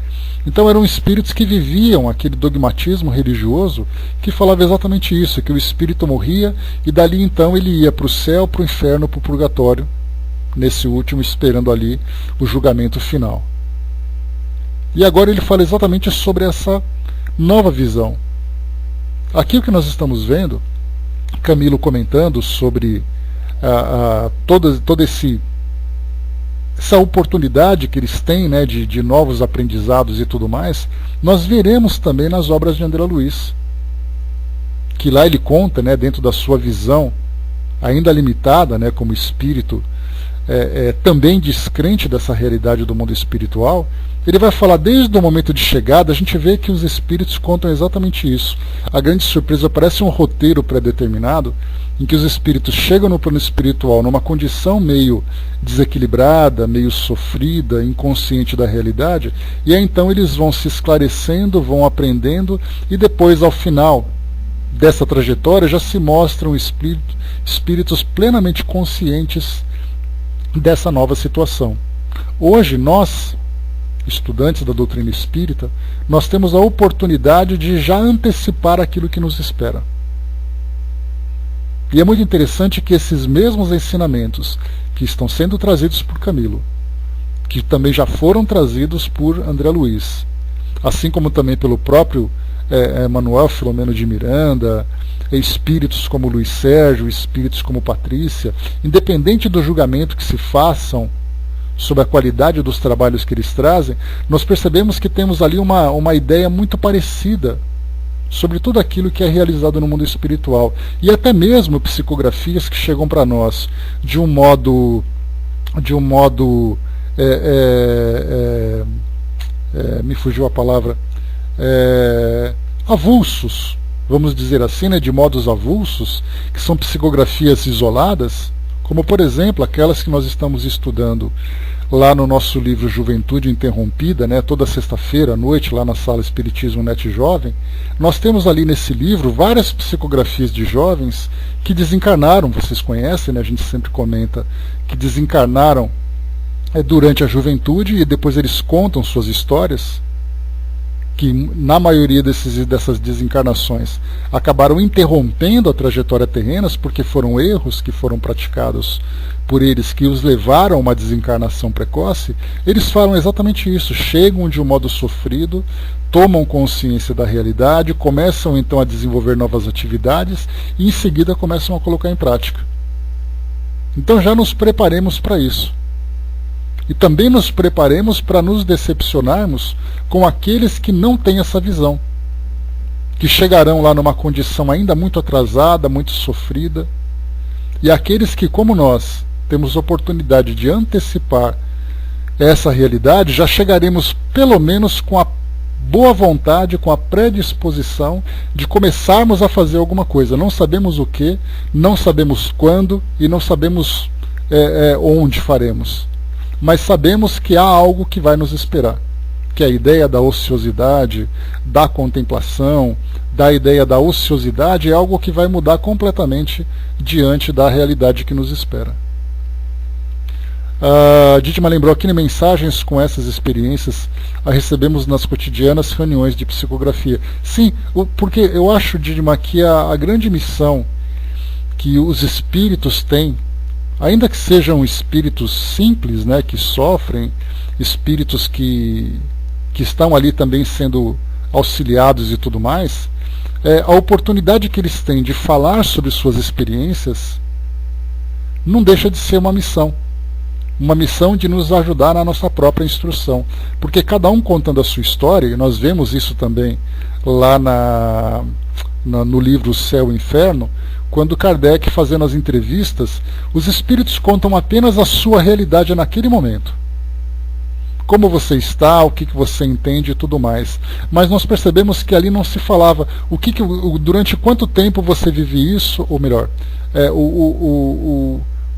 A: Então eram espíritos que viviam aquele dogmatismo religioso que falava exatamente isso, que o espírito morria e dali então ele ia para o céu, para o inferno, para o purgatório, nesse último esperando ali o julgamento final. E agora ele fala exatamente sobre essa nova visão. Aqui o que nós estamos vendo, Camilo comentando sobre toda essa oportunidade que eles têm, né, de novos aprendizados e tudo mais, nós veremos também nas obras de André Luiz, que lá ele conta, né, dentro da sua visão ainda limitada, né, como espírito também descrente dessa realidade do mundo espiritual. Ele vai falar desde o momento de chegada, a gente vê que os espíritos contam exatamente isso. A grande surpresa parece um roteiro pré-determinado, em que os espíritos chegam no plano espiritual numa condição meio desequilibrada, meio sofrida, inconsciente da realidade, e aí então eles vão se esclarecendo, vão aprendendo, e depois, ao final dessa trajetória, já se mostram espíritos plenamente conscientes dessa nova situação. Hoje, nós, estudantes da doutrina espírita, nós temos a oportunidade de já antecipar aquilo que nos espera. E é muito interessante que esses mesmos ensinamentos que estão sendo trazidos por Camilo, que também já foram trazidos por André Luiz, assim como também pelo próprio Manuel Filomeno de Miranda, espíritos como Luiz Sérgio, espíritos como Patrícia, independente do julgamento que se façam sobre a qualidade dos trabalhos que eles trazem, nós percebemos que temos ali uma ideia muito parecida sobre tudo aquilo que é realizado no mundo espiritual, e até mesmo psicografias que chegam para nós de um modo me fugiu a palavra, avulsos, vamos dizer assim, né, de modos avulsos, que são psicografias isoladas, como por exemplo aquelas que nós estamos estudando lá no nosso livro Juventude Interrompida, né, toda sexta-feira à noite, lá na sala Espiritismo Net Jovem. Nós temos ali nesse livro várias psicografias de jovens que desencarnaram, vocês conhecem, né, a gente sempre comenta, que desencarnaram durante a juventude e depois eles contam suas histórias, que na maioria dessas desencarnações acabaram interrompendo a trajetória terrena, porque foram erros que foram praticados por eles que os levaram a uma desencarnação precoce. Eles falam exatamente isso, chegam de um modo sofrido, tomam consciência da realidade, começam então a desenvolver novas atividades e em seguida começam a colocar em prática. Então já nos preparemos para isso. E também nos preparemos para nos decepcionarmos com aqueles que não têm essa visão, que chegarão lá numa condição ainda muito atrasada, muito sofrida, e aqueles que, como nós, temos oportunidade de antecipar essa realidade, já chegaremos pelo menos com a boa vontade, com a predisposição de começarmos a fazer alguma coisa. Não sabemos o que, não sabemos quando e não sabemos onde faremos. Mas sabemos que há algo que vai nos esperar, que é a ideia da ociosidade, da contemplação, da ideia da ociosidade é algo que vai mudar completamente diante da realidade que nos espera. Dietmar lembrou aqui, mensagens com essas experiências a recebemos nas cotidianas reuniões de psicografia. Sim, porque eu acho, Dietmar, que a grande missão que os espíritos têm, ainda que sejam espíritos simples, né, que sofrem, espíritos que estão ali também sendo auxiliados e tudo mais, a oportunidade que eles têm de falar sobre suas experiências não deixa de ser uma missão de nos ajudar na nossa própria instrução, porque cada um contando a sua história, e nós vemos isso também lá no livro Céu e Inferno, quando Kardec, fazendo as entrevistas, os espíritos contam apenas a sua realidade naquele momento. como você está, o que você entende e tudo mais. Mas nós percebemos que ali não se falava durante quanto tempo você vive isso, ou melhor,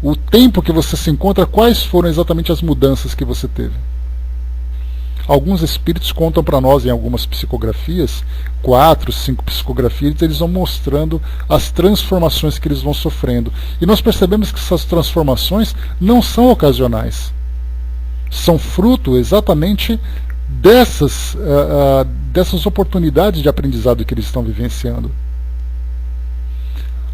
A: o tempo que você se encontra, quais foram exatamente as mudanças que você teve. Alguns espíritos contam para nós em algumas psicografias, 4, 5 psicografias, eles vão mostrando as transformações que eles vão sofrendo. E nós percebemos que essas transformações não são ocasionais. São fruto exatamente dessas oportunidades de aprendizado que eles estão vivenciando.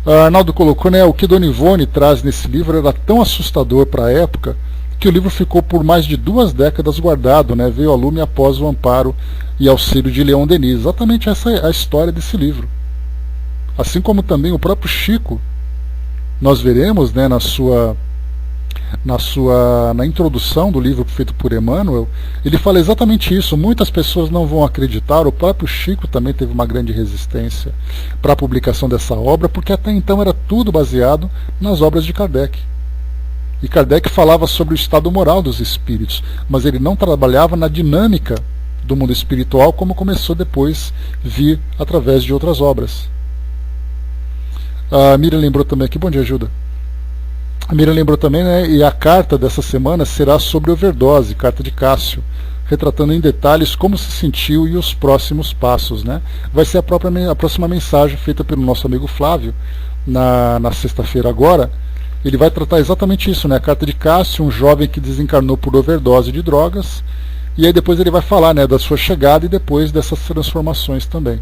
A: Arnaldo colocou, né, o que Dona Ivone traz nesse livro era tão assustador para a época que o livro ficou por mais de 2 décadas guardado, né? Veio a lume após o amparo e auxílio de Leon Denis. Exatamente essa é a história desse livro. Assim como também o próprio Chico, nós veremos, né, na introdução do livro feito por Emmanuel, ele fala exatamente isso. Muitas pessoas não vão acreditar, o próprio Chico também teve uma grande resistência para a publicação dessa obra, porque até então era tudo baseado nas obras de Kardec. E Kardec falava sobre o estado moral dos espíritos, mas ele não trabalhava na dinâmica do mundo espiritual, como começou depois a vir através de outras obras. A Miriam lembrou também aqui, bom dia, Ajuda. A Miriam lembrou também, né, e a carta dessa semana será sobre overdose, carta de Cássio, retratando em detalhes como se sentiu e os próximos passos, né? Vai ser a próxima mensagem feita pelo nosso amigo Flávio, na sexta-feira agora. Ele vai tratar exatamente isso, né? A carta de Cássio, um jovem que desencarnou por overdose de drogas, e aí depois ele vai falar, né, da sua chegada e depois dessas transformações também.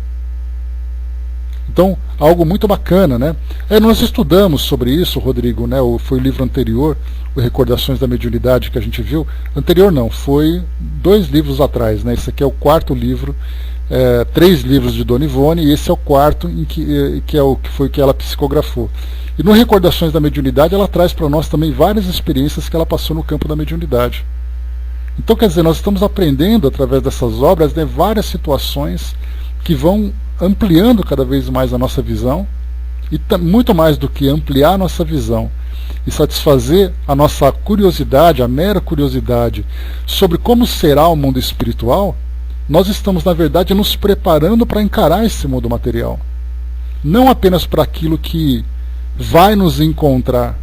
A: Então, algo muito bacana, né? Nós estudamos sobre isso, Rodrigo, né? Foi o livro anterior, o Recordações da Mediunidade, que a gente viu. Anterior não, foi 2 livros atrás, né? Esse aqui é o 4º livro, 3 livros de Dona Ivone, e esse é o 4º, que foi o que ela psicografou. E no Recordações da Mediunidade ela traz para nós também várias experiências que ela passou no campo da mediunidade. Então, quer dizer, nós estamos aprendendo através dessas obras, né, várias situações que vão ampliando cada vez mais a nossa visão, e muito mais do que ampliar a nossa visão e satisfazer a nossa curiosidade, a mera curiosidade sobre como será o mundo espiritual, nós estamos, na verdade, nos preparando para encarar esse mundo material. Não apenas para aquilo que vai nos encontrar,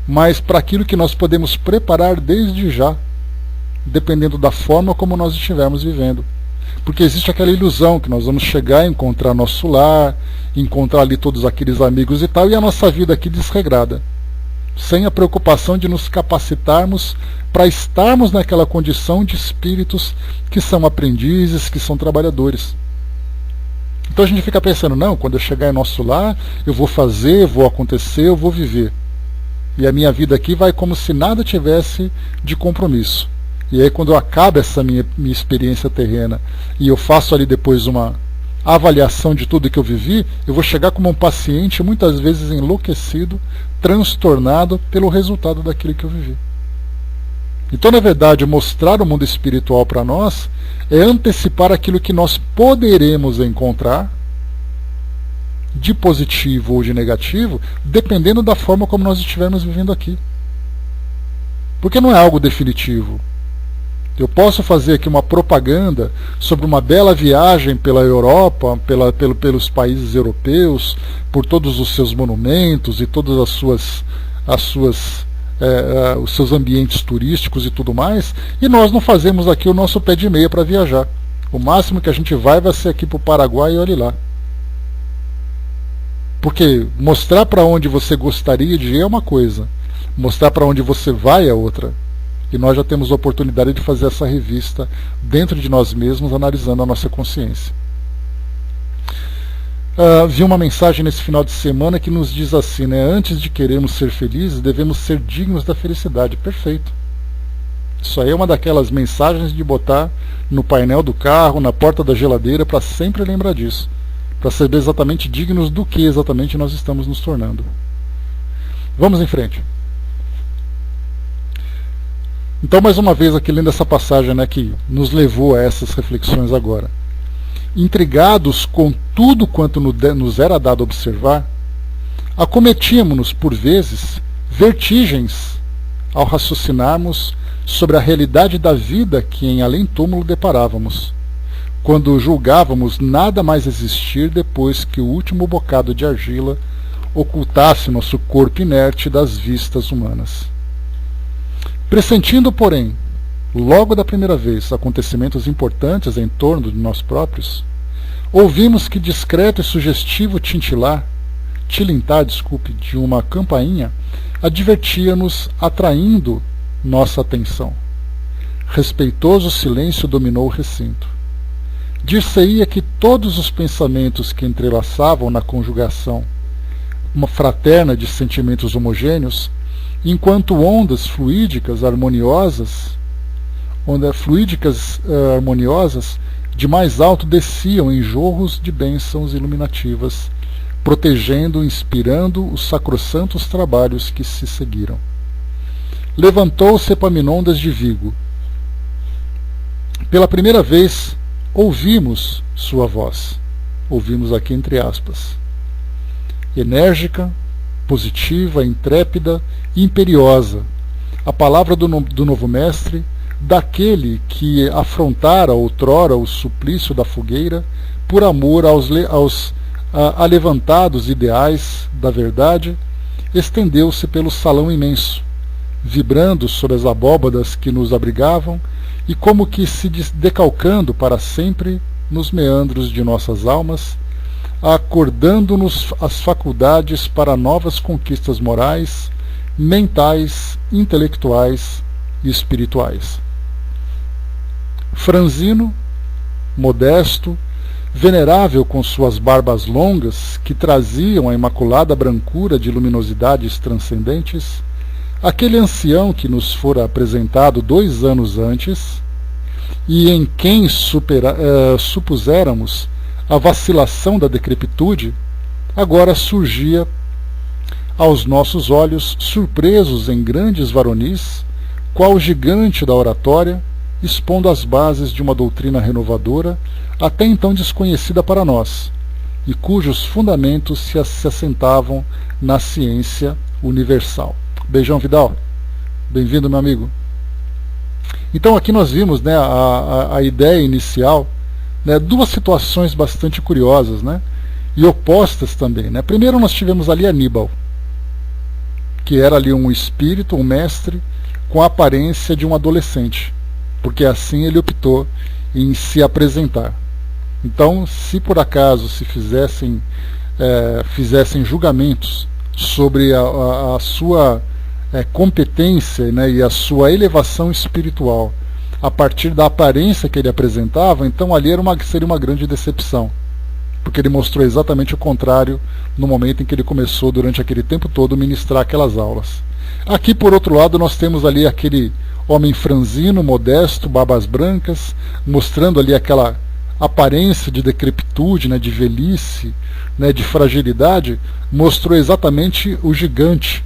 A: mas para aquilo que nós podemos preparar desde já, dependendo da forma como nós estivermos vivendo. Porque existe aquela ilusão que nós vamos chegar e encontrar nosso lar, encontrar ali todos aqueles amigos e tal, e a nossa vida aqui desregrada, sem a preocupação de nos capacitarmos para estarmos naquela condição de espíritos que são aprendizes, que são trabalhadores. Então a gente fica pensando, não, quando eu chegar em nosso lar, eu vou fazer, vou acontecer, eu vou viver. E a minha vida aqui vai como se nada tivesse de compromisso. E aí quando acaba essa minha experiência terrena e eu faço ali depois uma avaliação de tudo que eu vivi, eu vou chegar como um paciente muitas vezes enlouquecido, transtornado pelo resultado daquilo que eu vivi. Então, na verdade, mostrar o mundo espiritual para nós é antecipar aquilo que nós poderemos encontrar, de positivo ou de negativo, dependendo da forma como nós estivermos vivendo aqui. Porque não é algo definitivo. Eu posso fazer aqui uma propaganda sobre uma bela viagem pela Europa, pelos países europeus, por todos os seus monumentos e todas os seus ambientes turísticos e tudo mais, e nós não fazemos aqui o nosso pé de meia para viajar. O máximo que a gente vai ser aqui para o Paraguai e olhe lá. Porque mostrar para onde você gostaria de ir é uma coisa, mostrar para onde você vai é outra. E nós já temos a oportunidade de fazer essa revista dentro de nós mesmos, analisando a nossa consciência. Vi uma mensagem nesse final de semana que nos diz assim, né? Antes de querermos ser felizes, devemos ser dignos da felicidade. Perfeito. Isso aí é uma daquelas mensagens de botar no painel do carro, na porta da geladeira, para sempre lembrar disso. Para saber exatamente dignos do que exatamente nós estamos nos tornando. Vamos em frente. Então, mais uma vez, aqui lendo essa passagem, né, que nos levou a essas reflexões agora. Intrigados com tudo quanto nos era dado observar, acometíamos-nos, por vezes, vertigens ao raciocinarmos sobre a realidade da vida que em além-túmulo deparávamos, quando julgávamos nada mais existir depois que o último bocado de argila ocultasse nosso corpo inerte das vistas humanas. Pressentindo, porém, logo da primeira vez, acontecimentos importantes em torno de nós próprios, ouvimos que discreto e sugestivo tilintar, de uma campainha advertia-nos, atraindo nossa atenção. Respeitoso silêncio dominou o recinto. Dir-se-ia que todos os pensamentos que entrelaçavam na conjugação uma fraterna de sentimentos homogêneos, enquanto ondas fluídicas harmoniosas de mais alto desciam em jorros de bênçãos iluminativas, protegendo e inspirando os sacrossantos trabalhos que se seguiram. Levantou-se Epaminondas de Vigo. Pela primeira vez ouvimos sua voz. Ouvimos aqui entre aspas. Enérgica, positiva, intrépida e imperiosa. A palavra do novo mestre, daquele que afrontara outrora o suplício da fogueira por amor aos alevantados ideais da verdade, estendeu-se pelo salão imenso, vibrando sobre as abóbadas que nos abrigavam e como que se decalcando para sempre nos meandros de nossas almas, acordando-nos as faculdades para novas conquistas morais, mentais, intelectuais e espirituais. Franzino, modesto, venerável com suas barbas longas que traziam a imaculada brancura de luminosidades transcendentes, aquele ancião que nos fora apresentado 2 anos antes e em quem supuséramos a vacilação da decrepitude, agora surgia aos nossos olhos, surpresos em grandes varonis, qual gigante da oratória, expondo as bases de uma doutrina renovadora, até então desconhecida para nós, e cujos fundamentos se assentavam na ciência universal. Beijão, Vidal. Bem-vindo, meu amigo. Então aqui nós vimos, né, a ideia inicial, né, 2 situações bastante curiosas, né, e opostas também. Né. Primeiro nós tivemos ali Aníbal, que era ali um espírito, um mestre, com a aparência de um adolescente, porque assim ele optou em se apresentar. Então, se por acaso se fizessem julgamentos sobre a sua competência, né, e a sua elevação espiritual a partir da aparência que ele apresentava, então ali seria uma grande decepção, porque ele mostrou exatamente o contrário no momento em que ele começou, durante aquele tempo todo, ministrar aquelas aulas. Aqui, por outro lado, nós temos ali aquele homem franzino, modesto, barbas brancas, mostrando ali aquela aparência de decrepitude, né, de velhice, né, de fragilidade, mostrou exatamente o gigante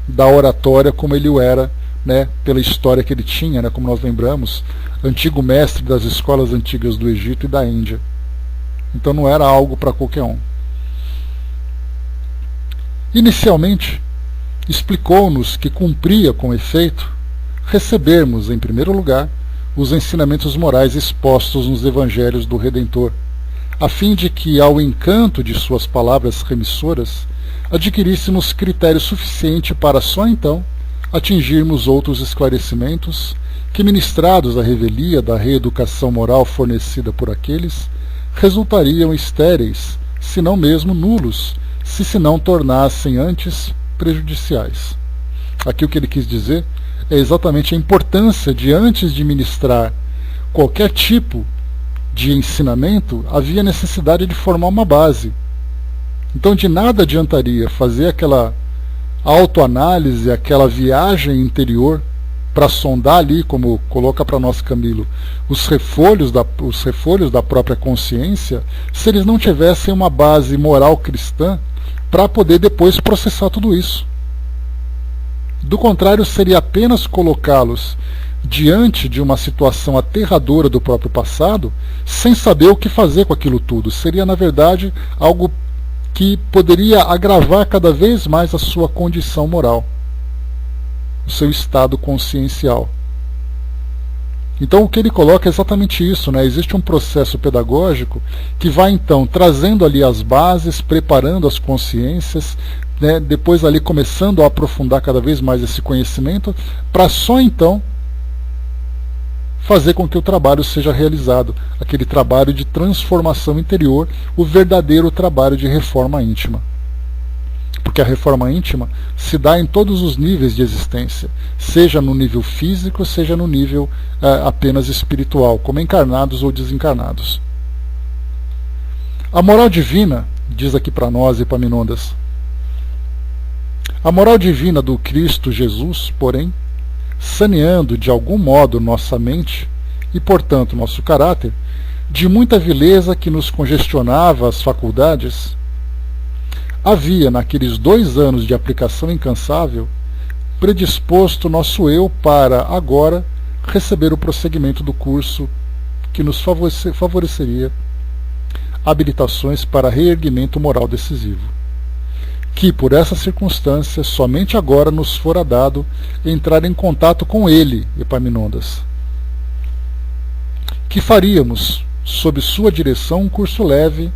A: da oratória como ele o era, né, pela história que ele tinha, né, como nós lembramos, antigo mestre das escolas antigas do Egito e da Índia. Então não era algo para qualquer um. Inicialmente, explicou-nos que cumpria com efeito recebermos, em primeiro lugar, os ensinamentos morais expostos nos Evangelhos do Redentor, a fim de que, ao encanto de suas palavras remissoras, adquiríssemos critério suficiente para só então atingirmos outros esclarecimentos que, ministrados à revelia da reeducação moral fornecida por aqueles, resultariam estéreis, se não mesmo nulos, se não tornassem antes prejudiciais. Aqui o que ele quis dizer é exatamente a importância de, antes de ministrar qualquer tipo de ensinamento, havia necessidade de formar uma base. Então de nada adiantaria fazer aquela autoanálise, aquela viagem interior para sondar ali, como coloca para nós Camilo, os refolhos da própria consciência, se eles não tivessem uma base moral cristã para poder depois processar tudo isso. Do contrário, seria apenas colocá-los diante de uma situação aterradora do próprio passado, sem saber o que fazer com aquilo tudo. Seria, na verdade, algo que poderia agravar cada vez mais a sua condição moral, o seu estado consciencial. Então o que ele coloca é exatamente isso, né? Existe um processo pedagógico que vai então trazendo ali as bases, preparando as consciências, né? Depois ali começando a aprofundar cada vez mais esse conhecimento, para só então fazer com que o trabalho seja realizado, aquele trabalho de transformação interior, o verdadeiro trabalho de reforma íntima. Porque a reforma íntima se dá em todos os níveis de existência, seja no nível físico, seja no nível apenas espiritual, como encarnados ou desencarnados. A moral divina, diz aqui para nós, Epaminondas, a moral divina do Cristo Jesus, porém, saneando de algum modo nossa mente e, portanto, nosso caráter, de muita vileza que nos congestionava as faculdades, havia, naqueles 2 anos de aplicação incansável, predisposto nosso eu para, agora, receber o prosseguimento do curso que nos favoreceria habilitações para reerguimento moral decisivo, que, por essa circunstância, somente agora nos fora dado entrar em contato com ele, Epaminondas, que faríamos, sob sua direção, um curso leve,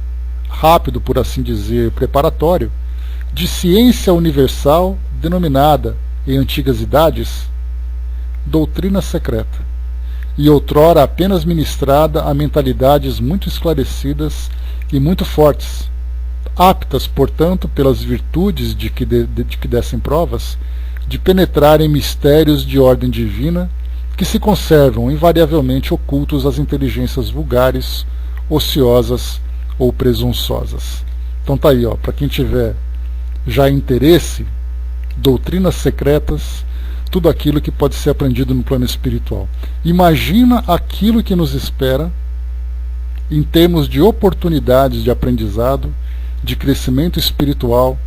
A: rápido, por assim dizer, preparatório, de ciência universal, denominada, em antigas idades, doutrina secreta, e outrora apenas ministrada a mentalidades muito esclarecidas e muito fortes, aptas, portanto, pelas virtudes de que dessem provas, de penetrar em mistérios de ordem divina que se conservam invariavelmente ocultos às inteligências vulgares, ociosas ou presunçosas. Então tá aí, para quem tiver já interesse, doutrinas secretas, tudo aquilo que pode ser aprendido no plano espiritual. Imagina aquilo que nos espera em termos de oportunidades de aprendizado, de crescimento espiritual,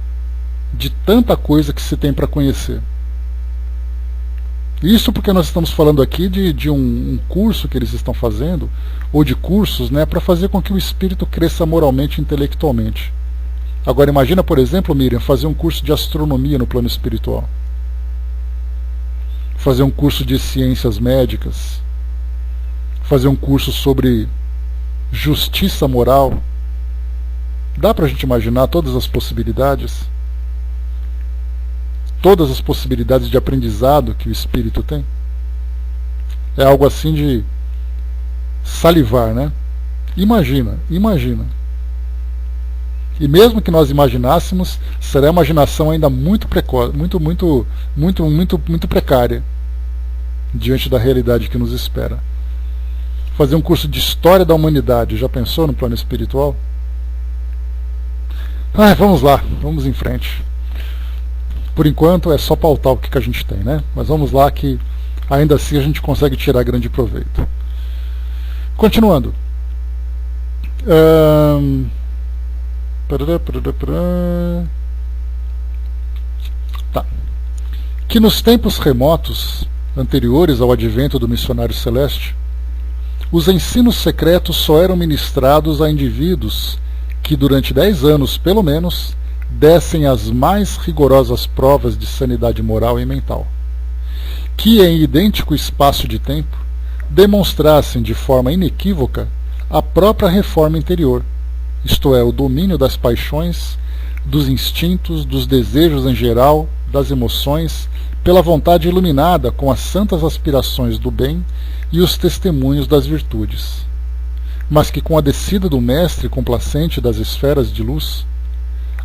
A: de tanta coisa que se tem para conhecer. Isso porque nós estamos falando aqui de um curso que eles estão fazendo, ou de cursos, né, para fazer com que o espírito cresça moralmente e intelectualmente. Agora imagina, por exemplo, Miriam, fazer um curso de astronomia no plano espiritual. Fazer um curso de ciências médicas. Fazer um curso sobre justiça moral. Dá para a gente imaginar todas as possibilidades? Todas as possibilidades de aprendizado que o espírito tem? É algo assim de salivar, né? Imagina. E mesmo que nós imaginássemos, será uma imaginação ainda muito precoce, muito precária diante da realidade que nos espera. Fazer um curso de história da humanidade, já pensou no plano espiritual? Vamos lá, vamos em frente. Por enquanto é só pautar o que a gente tem, né? Mas vamos lá que ainda assim a gente consegue tirar grande proveito. Continuando. Tá. Que nos tempos remotos, anteriores ao advento do missionário celeste, os ensinos secretos só eram ministrados a indivíduos que durante 10 anos, pelo menos, dessem as mais rigorosas provas de sanidade moral e mental, que em idêntico espaço de tempo demonstrassem de forma inequívoca a própria reforma interior, isto é, o domínio das paixões, dos instintos, dos desejos em geral, das emoções, pela vontade iluminada com as santas aspirações do bem e os testemunhos das virtudes, mas que com a descida do mestre complacente das esferas de luz,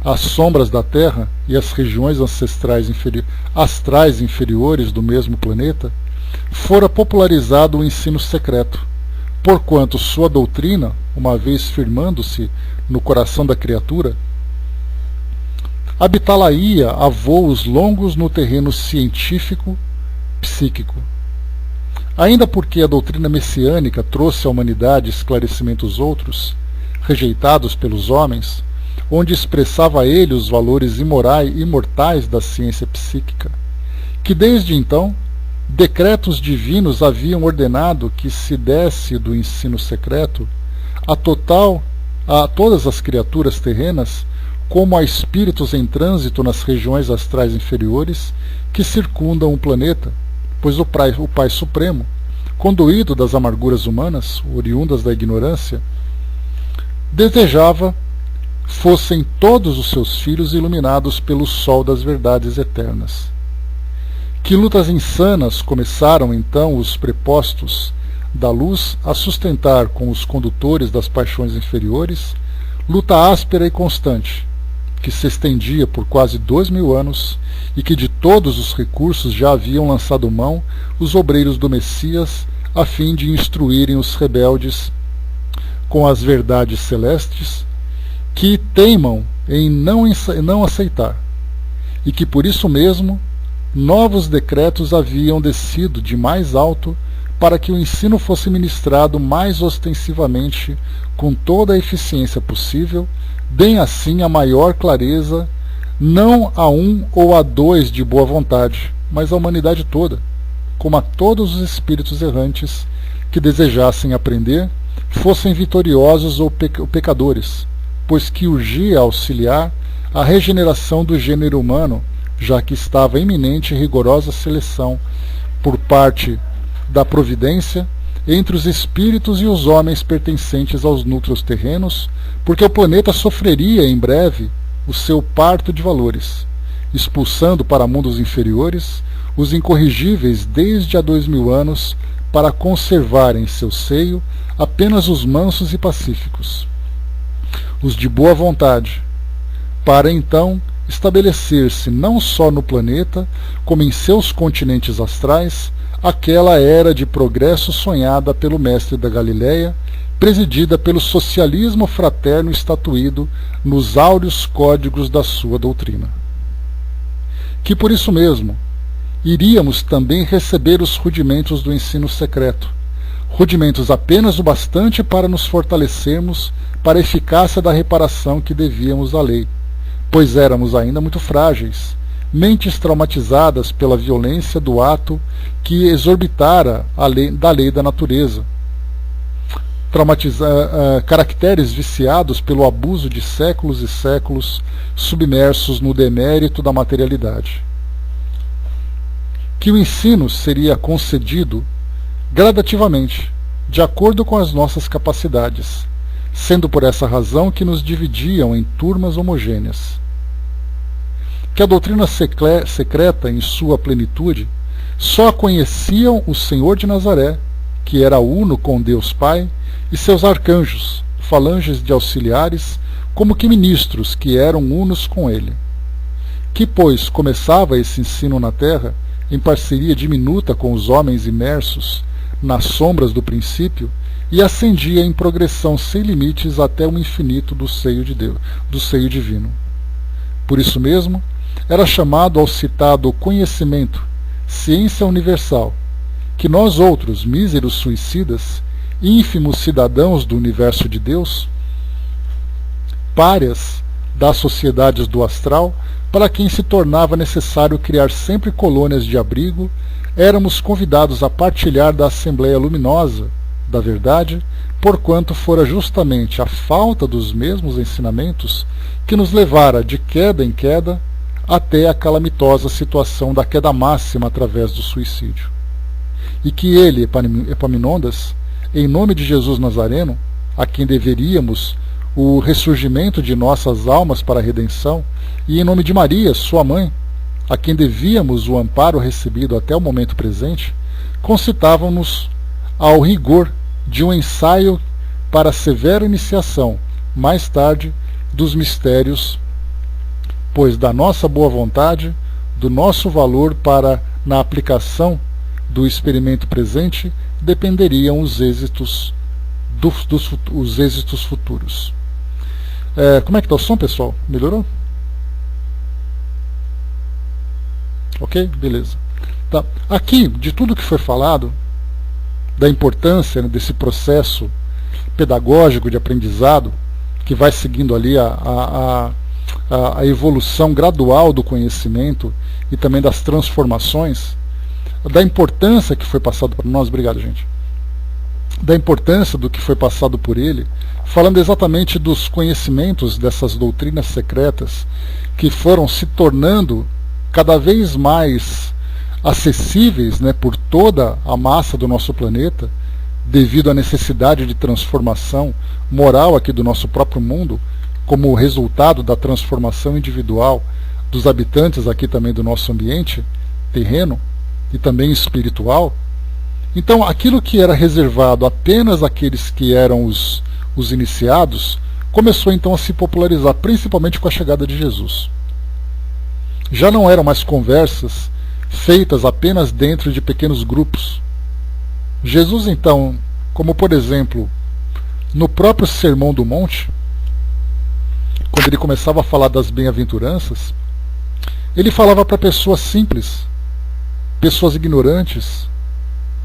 A: as sombras da Terra e as regiões astrais inferiores do mesmo planeta, fora popularizado o ensino secreto, porquanto sua doutrina, uma vez firmando-se no coração da criatura, habitá-la-ia a voos longos no terreno científico, psíquico. Ainda porque a doutrina messiânica trouxe à humanidade esclarecimentos outros, rejeitados pelos homens, onde expressava a ele os valores imortais da ciência psíquica, que desde então decretos divinos haviam ordenado que se desse do ensino secreto a todas as criaturas terrenas, como a espíritos em trânsito nas regiões astrais inferiores que circundam o planeta, pois o Pai Supremo, condoído das amarguras humanas, oriundas da ignorância, desejava fossem todos os seus filhos iluminados pelo sol das verdades eternas. Que lutas insanas começaram então os prepostos da luz a sustentar com os condutores das paixões inferiores, luta áspera e constante, que se estendia por quase 2000 anos e que de todos os recursos já haviam lançado mão os obreiros do Messias a fim de instruírem os rebeldes com as verdades celestes, que teimam em não aceitar, e que por isso mesmo novos decretos haviam descido de mais alto para que o ensino fosse ministrado mais ostensivamente com toda a eficiência possível, bem assim a maior clareza, não a um ou a dois de boa vontade, mas à humanidade toda, como a todos os espíritos errantes que desejassem aprender, fossem vitoriosos ou pecadores, pois que urgia auxiliar a regeneração do gênero humano, já que estava iminente e rigorosa seleção por parte da providência entre os espíritos e os homens pertencentes aos núcleos terrenos, porque o planeta sofreria em breve o seu parto de valores, expulsando para mundos inferiores os incorrigíveis desde há 2000 anos para conservar em seu seio apenas os mansos e pacíficos, os de boa vontade, para então estabelecer-se não só no planeta, como em seus continentes astrais, aquela era de progresso sonhada pelo mestre da Galileia, presidida pelo socialismo fraterno estatuído nos áureos códigos da sua doutrina. Que por isso mesmo iríamos também receber os rudimentos do ensino secreto, rudimentos apenas o bastante para nos fortalecermos para a eficácia da reparação que devíamos à lei, pois éramos ainda muito frágeis, mentes traumatizadas pela violência do ato que exorbitara da lei da natureza, caracteres viciados pelo abuso de séculos e séculos submersos no demérito da materialidade. Que o ensino seria concedido gradativamente, de acordo com as nossas capacidades, sendo por essa razão que nos dividiam em turmas homogêneas. Que a doutrina secreta, em sua plenitude, só conheciam o Senhor de Nazaré, que era uno com Deus Pai, e seus arcanjos, falanges de auxiliares, como que ministros que eram unos com ele. Que, pois, começava esse ensino na terra, em parceria diminuta com os homens imersos nas sombras do princípio, e ascendia em progressão sem limites até o infinito do seio de Deus, do seio divino. Por isso mesmo, era chamado ao citado conhecimento, ciência universal, que nós outros, míseros suicidas, ínfimos cidadãos do universo de Deus, párias das sociedades do astral, para quem se tornava necessário criar sempre colônias de abrigo, éramos convidados a partilhar da Assembleia Luminosa da Verdade, porquanto fora justamente a falta dos mesmos ensinamentos que nos levara de queda em queda até a calamitosa situação da queda máxima através do suicídio. E que ele, Epaminondas, em nome de Jesus Nazareno, a quem deveríamos o ressurgimento de nossas almas para a redenção, e em nome de Maria, sua mãe, a quem devíamos o amparo recebido até o momento presente, concitavam-nos ao rigor de um ensaio para a severa iniciação, mais tarde, dos mistérios, pois da nossa boa vontade, do nosso valor para na aplicação do experimento presente, dependeriam os êxitos os êxitos futuros. Como é que está o som, pessoal? Melhorou? Ok? Beleza. Tá. Aqui, de tudo que foi falado, da importância, né, desse processo pedagógico de aprendizado, que vai seguindo ali a evolução gradual do conhecimento e também das transformações, da importância que foi passado para nós, obrigado, gente, da importância do que foi passado por ele, falando exatamente dos conhecimentos dessas doutrinas secretas que foram se tornando cada vez mais acessíveis, né, por toda a massa do nosso planeta, devido à necessidade de transformação moral aqui do nosso próprio mundo, como resultado da transformação individual dos habitantes aqui também do nosso ambiente terreno e também espiritual. Então, aquilo que era reservado apenas àqueles que eram os iniciados, começou então a se popularizar, principalmente com a chegada de Jesus. Já não eram mais conversas feitas apenas dentro de pequenos grupos. Jesus, então, como por exemplo, no próprio Sermão do Monte, quando ele começava a falar das bem-aventuranças, ele falava para pessoas simples, pessoas ignorantes,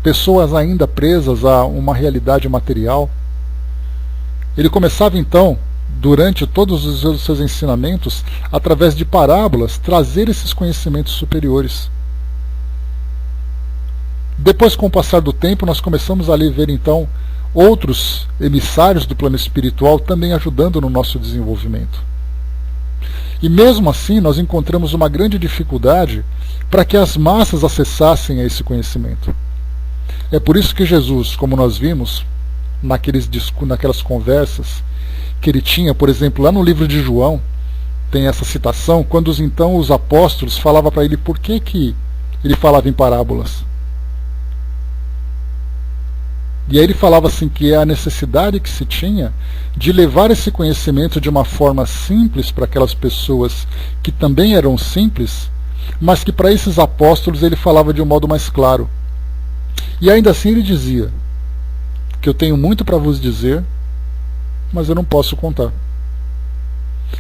A: pessoas ainda presas a uma realidade material. Ele começava então, durante todos os seus ensinamentos, através de parábolas, trazer esses conhecimentos superiores. Depois, com o passar do tempo, nós começamos a ver então outros emissários do plano espiritual também ajudando no nosso desenvolvimento. E mesmo assim, nós encontramos uma grande dificuldade para que as massas acessassem a esse conhecimento. É por isso que Jesus, como nós vimos naquelas conversas que ele tinha, por exemplo, lá no livro de João, tem essa citação, quando então os apóstolos falavam para ele por que ele falava em parábolas. E aí ele falava assim que é a necessidade que se tinha de levar esse conhecimento de uma forma simples para aquelas pessoas que também eram simples, mas que para esses apóstolos ele falava de um modo mais claro. E ainda assim ele dizia que eu tenho muito para vos dizer, mas eu não posso contar.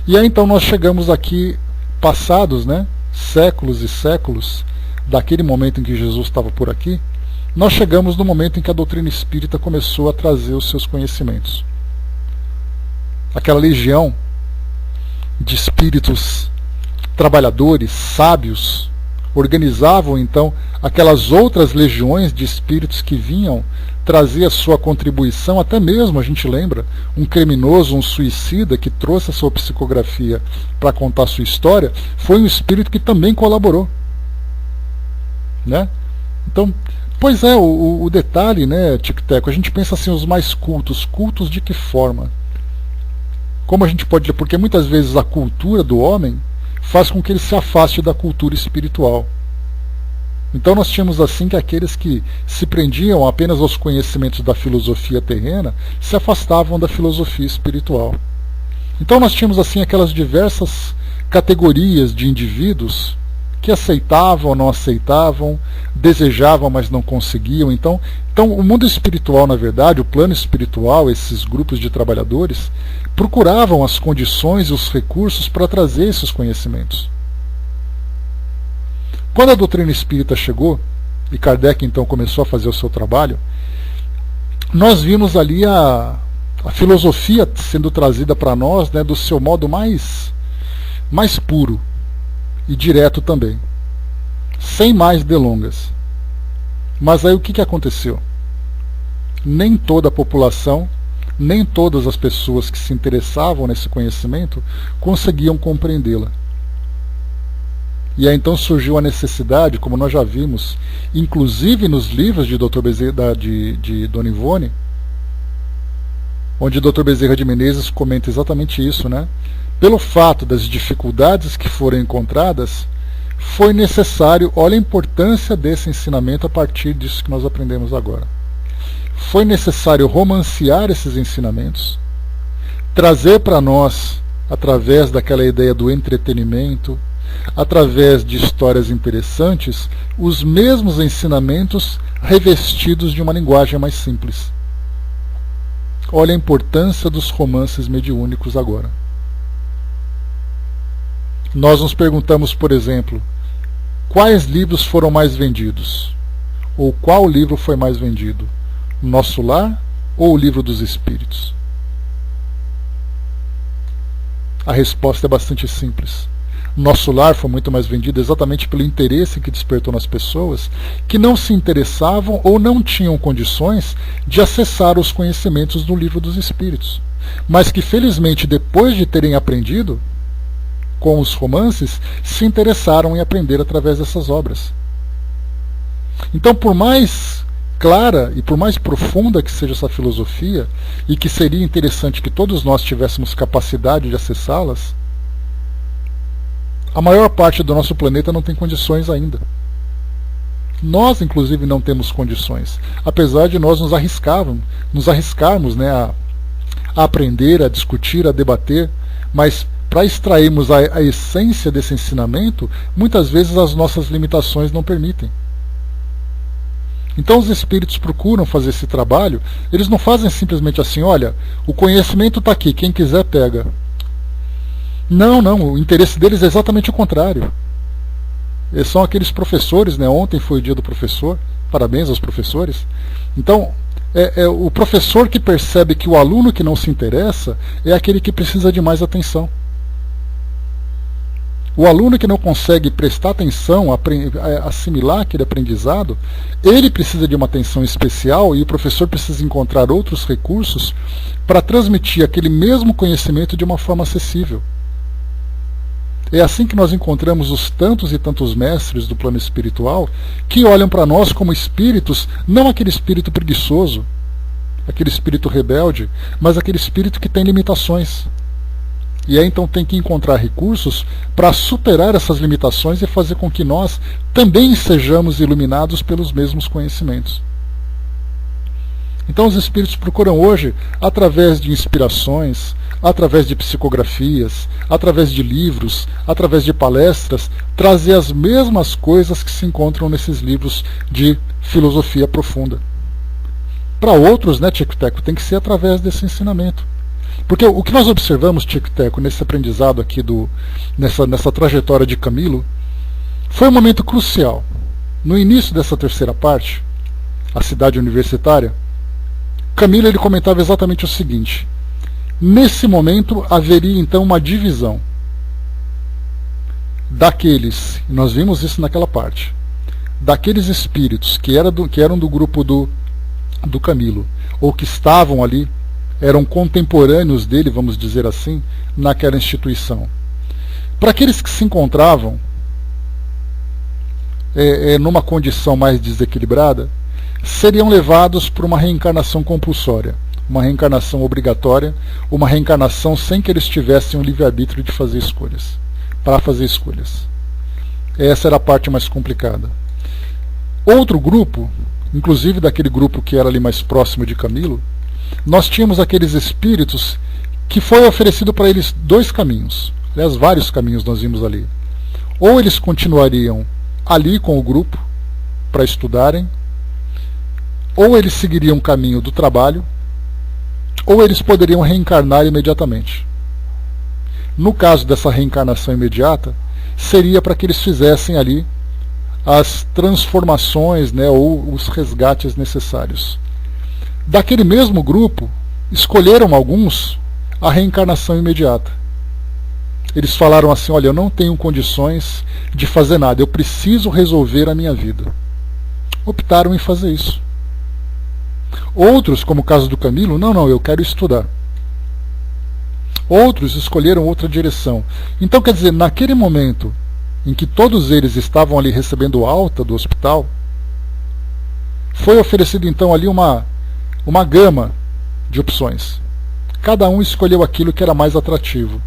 A: E aí então nós chegamos aqui, passados, séculos e séculos, daquele momento em que Jesus estava por aqui, nós chegamos no momento em que a doutrina espírita começou a trazer os seus conhecimentos. Aquela legião de espíritos trabalhadores, sábios, organizavam então aquelas outras legiões de espíritos que vinham trazer a sua contribuição, até mesmo, a gente lembra, um criminoso, um suicida que trouxe a sua psicografia para contar a sua história, foi um espírito que também colaborou. Então, pois é, o detalhe, Tic-Teco, a gente pensa assim, os mais cultos de que forma? Como a gente pode dizer, porque muitas vezes a cultura do homem faz com que ele se afaste da cultura espiritual. Então nós tínhamos assim que aqueles que se prendiam apenas aos conhecimentos da filosofia terrena se afastavam da filosofia espiritual. Então nós tínhamos assim aquelas diversas categorias de indivíduos que aceitavam ou não aceitavam, desejavam, mas não conseguiam. Então o mundo espiritual, na verdade, o plano espiritual, esses grupos de trabalhadores, procuravam as condições e os recursos para trazer esses conhecimentos. Quando a doutrina espírita chegou, e Kardec então começou a fazer o seu trabalho, nós vimos ali a filosofia sendo trazida para nós, do seu modo mais puro e direto também, sem mais delongas. Mas aí o que aconteceu? Nem toda a população, nem todas as pessoas que se interessavam nesse conhecimento conseguiam compreendê-la. E aí então surgiu a necessidade, como nós já vimos, inclusive nos livros de Dr. Bezerra, de Dona Ivone, onde Dr. Bezerra de Menezes comenta exatamente isso, Pelo fato das dificuldades que foram encontradas, foi necessário, olha a importância desse ensinamento a partir disso que nós aprendemos agora. Foi necessário romancear esses ensinamentos, trazer para nós, através daquela ideia do entretenimento, através de histórias interessantes, os mesmos ensinamentos revestidos de uma linguagem mais simples. Olha a importância dos romances mediúnicos agora. Nós nos perguntamos, por exemplo, quais livros foram mais vendidos? Ou qual livro foi mais vendido? Nosso Lar ou o Livro dos Espíritos? A resposta é bastante simples. Nosso Lar foi muito mais vendido exatamente pelo interesse que despertou nas pessoas que não se interessavam ou não tinham condições de acessar os conhecimentos do Livro dos Espíritos, mas que felizmente depois de terem aprendido com os romances, se interessaram em aprender através dessas obras. Então, por mais clara e por mais profunda que seja essa filosofia, e que seria interessante que todos nós tivéssemos capacidade de acessá-las, a maior parte do nosso planeta não tem condições ainda. Nós, inclusive, não temos condições, apesar de nós nos arriscarmos, né, a aprender, a discutir, a debater, mas para extrairmos a essência desse ensinamento, muitas vezes as nossas limitações não permitem. Então os espíritos procuram fazer esse trabalho, eles não fazem simplesmente assim, olha, o conhecimento está aqui, quem quiser pega. Não, o interesse deles é exatamente o contrário. Eles são aqueles professores, né? Ontem foi o dia do professor, parabéns aos professores. Então, é o professor que percebe que o aluno que não se interessa é aquele que precisa de mais atenção. O aluno que não consegue prestar atenção, assimilar aquele aprendizado, ele precisa de uma atenção especial e o professor precisa encontrar outros recursos para transmitir aquele mesmo conhecimento de uma forma acessível. É assim que nós encontramos os tantos e tantos mestres do plano espiritual que olham para nós como espíritos, não aquele espírito preguiçoso, aquele espírito rebelde, mas aquele espírito que tem limitações. E aí então tem que encontrar recursos para superar essas limitações e fazer com que nós também sejamos iluminados pelos mesmos conhecimentos. Então os espíritos procuram hoje, através de inspirações, através de psicografias, através de livros, através de palestras, trazer as mesmas coisas que se encontram nesses livros de filosofia profunda. Para outros, né, Tico Teco, tem que ser através desse ensinamento. Porque o que nós observamos, Tico Teco, nesse aprendizado aqui, nessa trajetória de Camilo, foi um momento crucial. No início dessa terceira parte, a cidade universitária, Camilo ele comentava exatamente o seguinte: nesse momento haveria então uma divisão daqueles, e nós vimos isso naquela parte, daqueles espíritos que eram do grupo do Camilo, ou que estavam ali, eram contemporâneos dele, vamos dizer assim, naquela instituição. Para aqueles que se encontravam numa condição mais desequilibrada, seriam levados por uma reencarnação compulsória, uma reencarnação obrigatória, uma reencarnação sem que eles tivessem o livre-arbítrio de fazer escolhas, para fazer escolhas. Essa era a parte mais complicada. Outro grupo, inclusive daquele grupo que era ali mais próximo de Camilo, nós tínhamos aqueles espíritos que foi oferecido para eles dois caminhos, aliás, vários caminhos nós vimos ali. Ou eles continuariam ali com o grupo para estudarem, ou eles seguiriam o caminho do trabalho, ou eles poderiam reencarnar imediatamente. No caso dessa reencarnação imediata, seria para que eles fizessem ali as transformações, né, ou os resgates necessários. Daquele mesmo grupo, escolheram alguns a reencarnação imediata. Eles falaram assim, olha, eu não tenho condições de fazer nada, eu preciso resolver a minha vida. Optaram em fazer isso. Outros, como o caso do Camilo, não, eu quero estudar. Outros escolheram outra direção. Então, quer dizer, naquele momento em que todos eles estavam ali recebendo alta do hospital, foi oferecido então ali uma gama de opções. Cada um escolheu aquilo que era mais atrativo.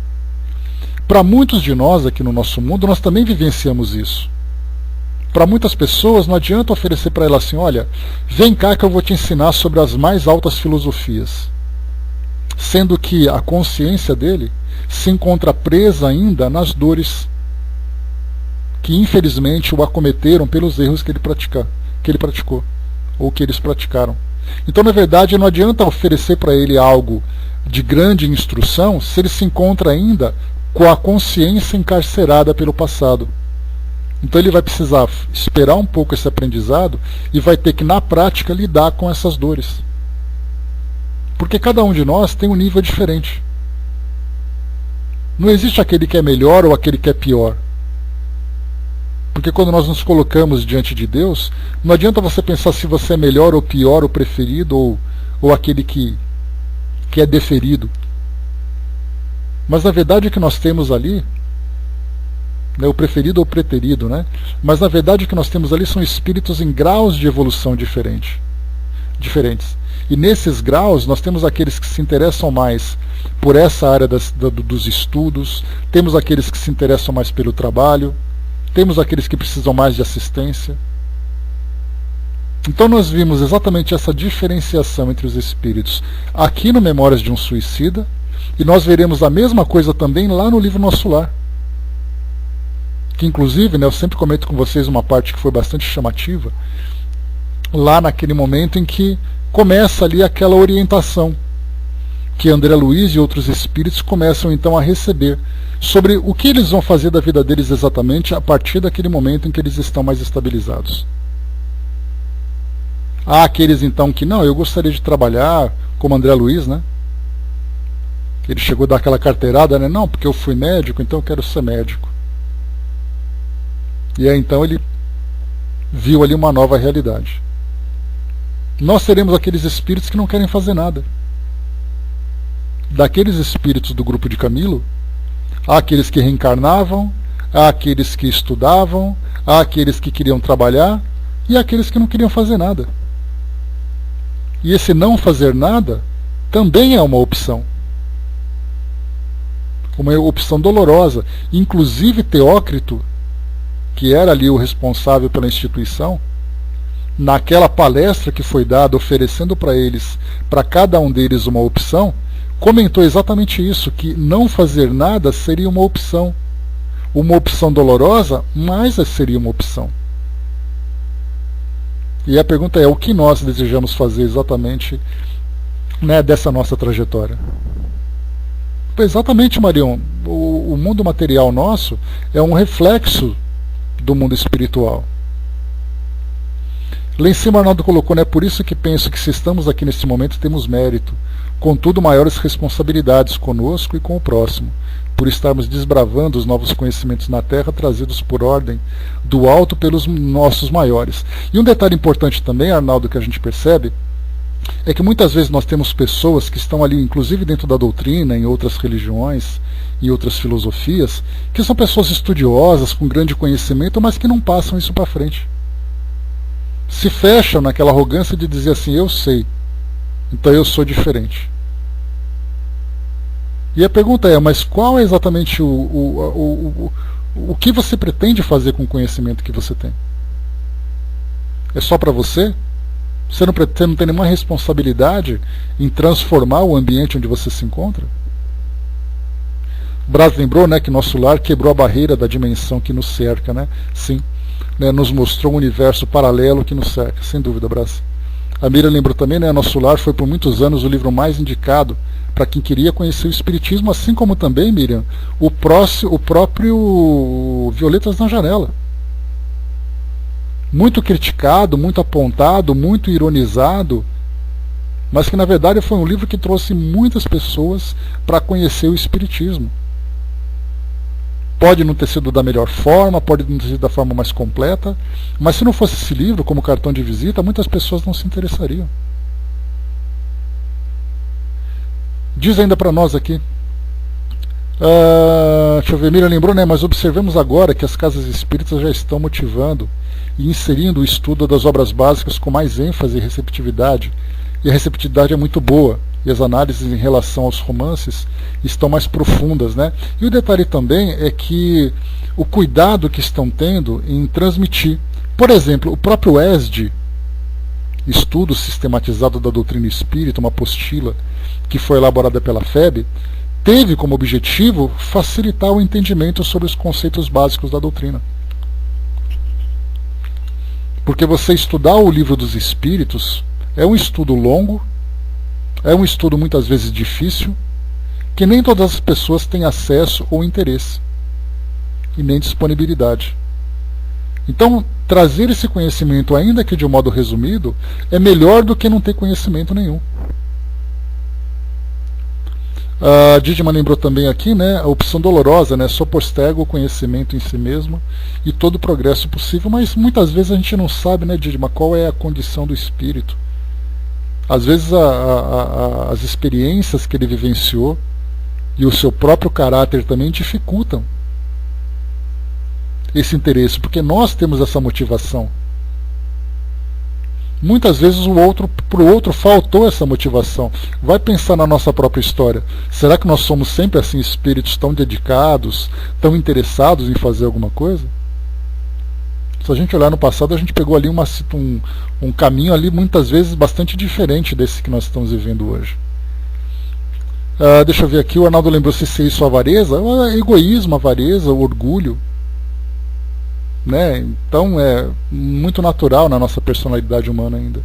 A: Para muitos de nós aqui no nosso mundo, nós também vivenciamos isso. Para muitas pessoas, não adianta oferecer para elas assim, olha, vem cá que eu vou te ensinar sobre as mais altas filosofias. Sendo que a consciência dele se encontra presa ainda nas dores que infelizmente o acometeram pelos erros que ele praticou, ou que eles praticaram. Então, na verdade, não adianta oferecer para ele algo de grande instrução se ele se encontra ainda com a consciência encarcerada pelo passado. Então ele vai precisar esperar um pouco esse aprendizado e vai ter que, na prática, lidar com essas dores. Porque cada um de nós tem um nível diferente. Não existe aquele que é melhor ou aquele que é pior. Porque quando nós nos colocamos diante de Deus, não adianta você pensar se você é melhor ou pior, ou preferido, ou aquele que é deferido. Mas na verdade o que nós temos ali né, o preferido ou preterido, né? Mas na verdade o que nós temos ali são espíritos em graus de evolução diferentes. E nesses graus nós temos aqueles que se interessam mais por essa área dos estudos, temos aqueles que se interessam mais pelo trabalho, temos aqueles que precisam mais de assistência. Então nós vimos exatamente essa diferenciação entre os espíritos aqui no Memórias de um Suicida, e nós veremos a mesma coisa também lá no livro Nosso Lar. Que inclusive, né, eu sempre comento com vocês uma parte que foi bastante chamativa, lá naquele momento em que começa ali aquela orientação que André Luiz e outros espíritos começam então a receber sobre o que eles vão fazer da vida deles exatamente a partir daquele momento em que eles estão mais estabilizados. Há aqueles então que, não, eu gostaria de trabalhar como André Luiz, né? Ele chegou a dar aquela carteirada, né? Não, porque eu fui médico, então eu quero ser médico. E aí então ele viu ali uma nova realidade. Nós teremos aqueles espíritos que não querem fazer nada. Daqueles espíritos do grupo de Camilo, há aqueles que reencarnavam, há aqueles que estudavam, há aqueles que queriam trabalhar e há aqueles que não queriam fazer nada. E esse não fazer nada também é uma opção. Uma opção dolorosa. Inclusive Teócrito, que era ali o responsável pela instituição, naquela palestra que foi dada oferecendo para eles, para cada um deles uma opção, comentou exatamente isso, que não fazer nada seria uma opção dolorosa, mas seria uma opção. E a pergunta é, o que nós desejamos fazer exatamente, né, dessa nossa trajetória? Exatamente, Marion, o mundo material nosso é um reflexo do mundo espiritual. Lá em cima Arnaldo colocou, né, por isso que penso que se estamos aqui nesse momento temos mérito, contudo maiores responsabilidades conosco e com o próximo, por estarmos desbravando os novos conhecimentos na Terra trazidos por ordem do alto pelos nossos maiores. E um detalhe importante também, Arnaldo, que a gente percebe, é que muitas vezes nós temos pessoas que estão ali, inclusive dentro da doutrina, em outras religiões, em outras filosofias, que são pessoas estudiosas, com grande conhecimento, mas que não passam isso para frente. Se fecham naquela arrogância de dizer assim, eu sei, então eu sou diferente. E a pergunta é, mas qual é exatamente o que você pretende fazer com o conhecimento que você tem? É só para você? Você não tem nenhuma responsabilidade em transformar o ambiente onde você se encontra? O Braz lembrou, né, que nosso lar quebrou a barreira da dimensão que nos cerca, né? Sim, né, nos mostrou um universo paralelo que nos cerca, sem dúvida, Braz. A Miriam lembrou também, né, nosso lar foi por muitos anos o livro mais indicado para quem queria conhecer o Espiritismo, assim como também, Miriam, o próprio Violetas na Janela. Muito criticado, muito apontado, muito ironizado, mas que na verdade foi um livro que trouxe muitas pessoas para conhecer o Espiritismo. Pode não ter sido da melhor forma, pode não ter sido da forma mais completa, mas se não fosse esse livro como cartão de visita, muitas pessoas não se interessariam. Diz ainda para nós aqui, deixa eu ver, Miriam lembrou, né, mas observemos agora que as casas espíritas já estão motivando e inserindo o estudo das obras básicas com mais ênfase e receptividade. E a receptividade é muito boa. E as análises em relação aos romances estão mais profundas, né? E o detalhe também é que o cuidado que estão tendo em transmitir. Por exemplo, o próprio ESD, Estudo Sistematizado da Doutrina Espírita, uma apostila que foi elaborada pela FEB, teve como objetivo facilitar o entendimento sobre os conceitos básicos da doutrina. Porque você estudar o Livro dos Espíritos é um estudo longo, é um estudo muitas vezes difícil, que nem todas as pessoas têm acesso ou interesse, e nem disponibilidade. Então, trazer esse conhecimento, ainda que de um modo resumido, é melhor do que não ter conhecimento nenhum. A Didima lembrou também aqui, né, a opção dolorosa, né, só posterga o conhecimento em si mesmo e todo o progresso possível, mas muitas vezes a gente não sabe, né, Didima, qual é a condição do espírito. Às vezes as experiências que ele vivenciou e o seu próprio caráter também dificultam esse interesse, porque nós temos essa motivação. Muitas vezes para o outro faltou essa motivação. Vai pensar na nossa própria história. Será que nós somos sempre assim espíritos tão dedicados, tão interessados em fazer alguma coisa? Se a gente olhar no passado, a gente pegou ali um caminho ali muitas vezes bastante diferente desse que nós estamos vivendo hoje. Deixa eu ver aqui, o Arnaldo lembrou se isso é avareza. É egoísmo, avareza, orgulho. Né? Então é muito natural na nossa personalidade humana ainda.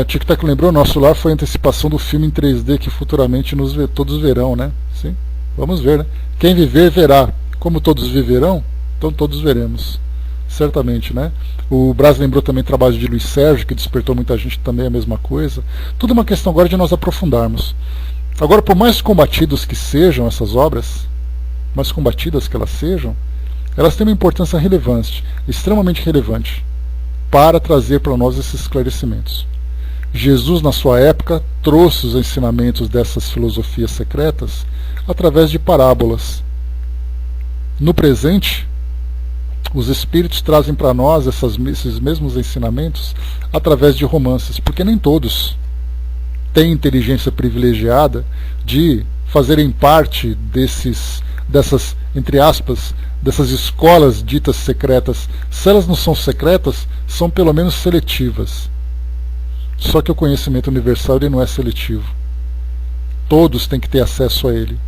A: Tic Tac lembrou, nosso lar foi a antecipação do filme em 3D que futuramente todos verão, né? Sim, vamos ver, né? Quem viver verá. Como todos viverão, então todos veremos, certamente, né? O Brás lembrou também o trabalho de Luiz Sérgio, que despertou muita gente também a mesma coisa. Tudo uma questão agora de nós aprofundarmos. Agora, por mais combatidos que sejam essas obras, mais combatidas que elas sejam, elas têm uma importância relevante, extremamente relevante, para trazer para nós esses esclarecimentos. Jesus, na sua época, trouxe os ensinamentos dessas filosofias secretas através de parábolas. No presente, os espíritos trazem para nós esses mesmos ensinamentos através de romances, porque nem todos têm inteligência privilegiada de fazerem parte dessas, entre aspas, dessas escolas ditas secretas. Se elas não são secretas, são pelo menos seletivas. Só que o conhecimento universal ele não é seletivo. Todos têm que ter acesso a ele.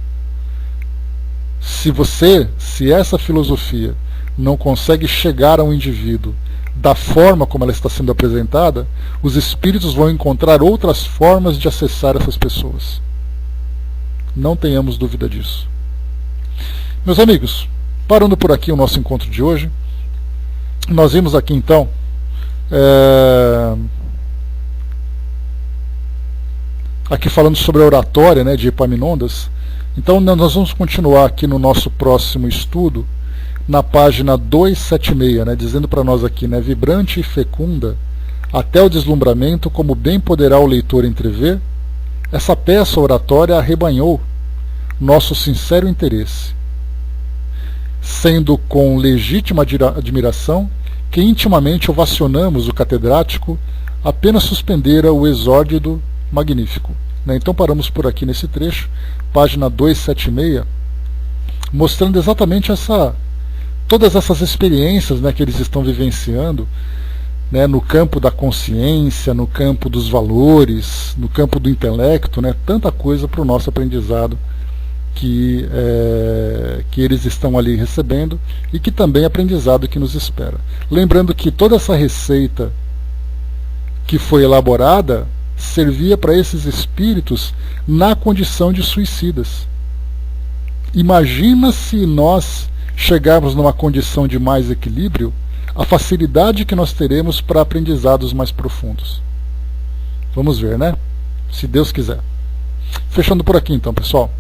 A: Se essa filosofia não consegue chegar ao indivíduo da forma como ela está sendo apresentada, os espíritos vão encontrar outras formas de acessar essas pessoas. Não tenhamos dúvida disso. Meus amigos, parando por aqui o nosso encontro de hoje, nós vimos aqui então aqui falando sobre a oratória, né, de Epaminondas. Então nós vamos continuar aqui no nosso próximo estudo, na página 276, né, dizendo para nós aqui, né, vibrante e fecunda, até o deslumbramento, como bem poderá o leitor entrever, essa peça oratória arrebanhou nosso sincero interesse, sendo com legítima admiração que intimamente ovacionamos o catedrático apenas suspendera o exórdio magnífico. Então paramos por aqui nesse trecho, página 276, mostrando exatamente todas essas experiências, né, que eles estão vivenciando, né, no campo da consciência, no campo dos valores, no campo do intelecto, né, tanta coisa para o nosso aprendizado que eles estão ali recebendo e que também é aprendizado que nos espera. Lembrando que toda essa receita que foi elaborada servia para esses espíritos na condição de suicidas. Imagina se nós chegarmos numa condição de mais equilíbrio, a facilidade que nós teremos para aprendizados mais profundos. Vamos ver, né? Se Deus quiser. Fechando por aqui então, pessoal.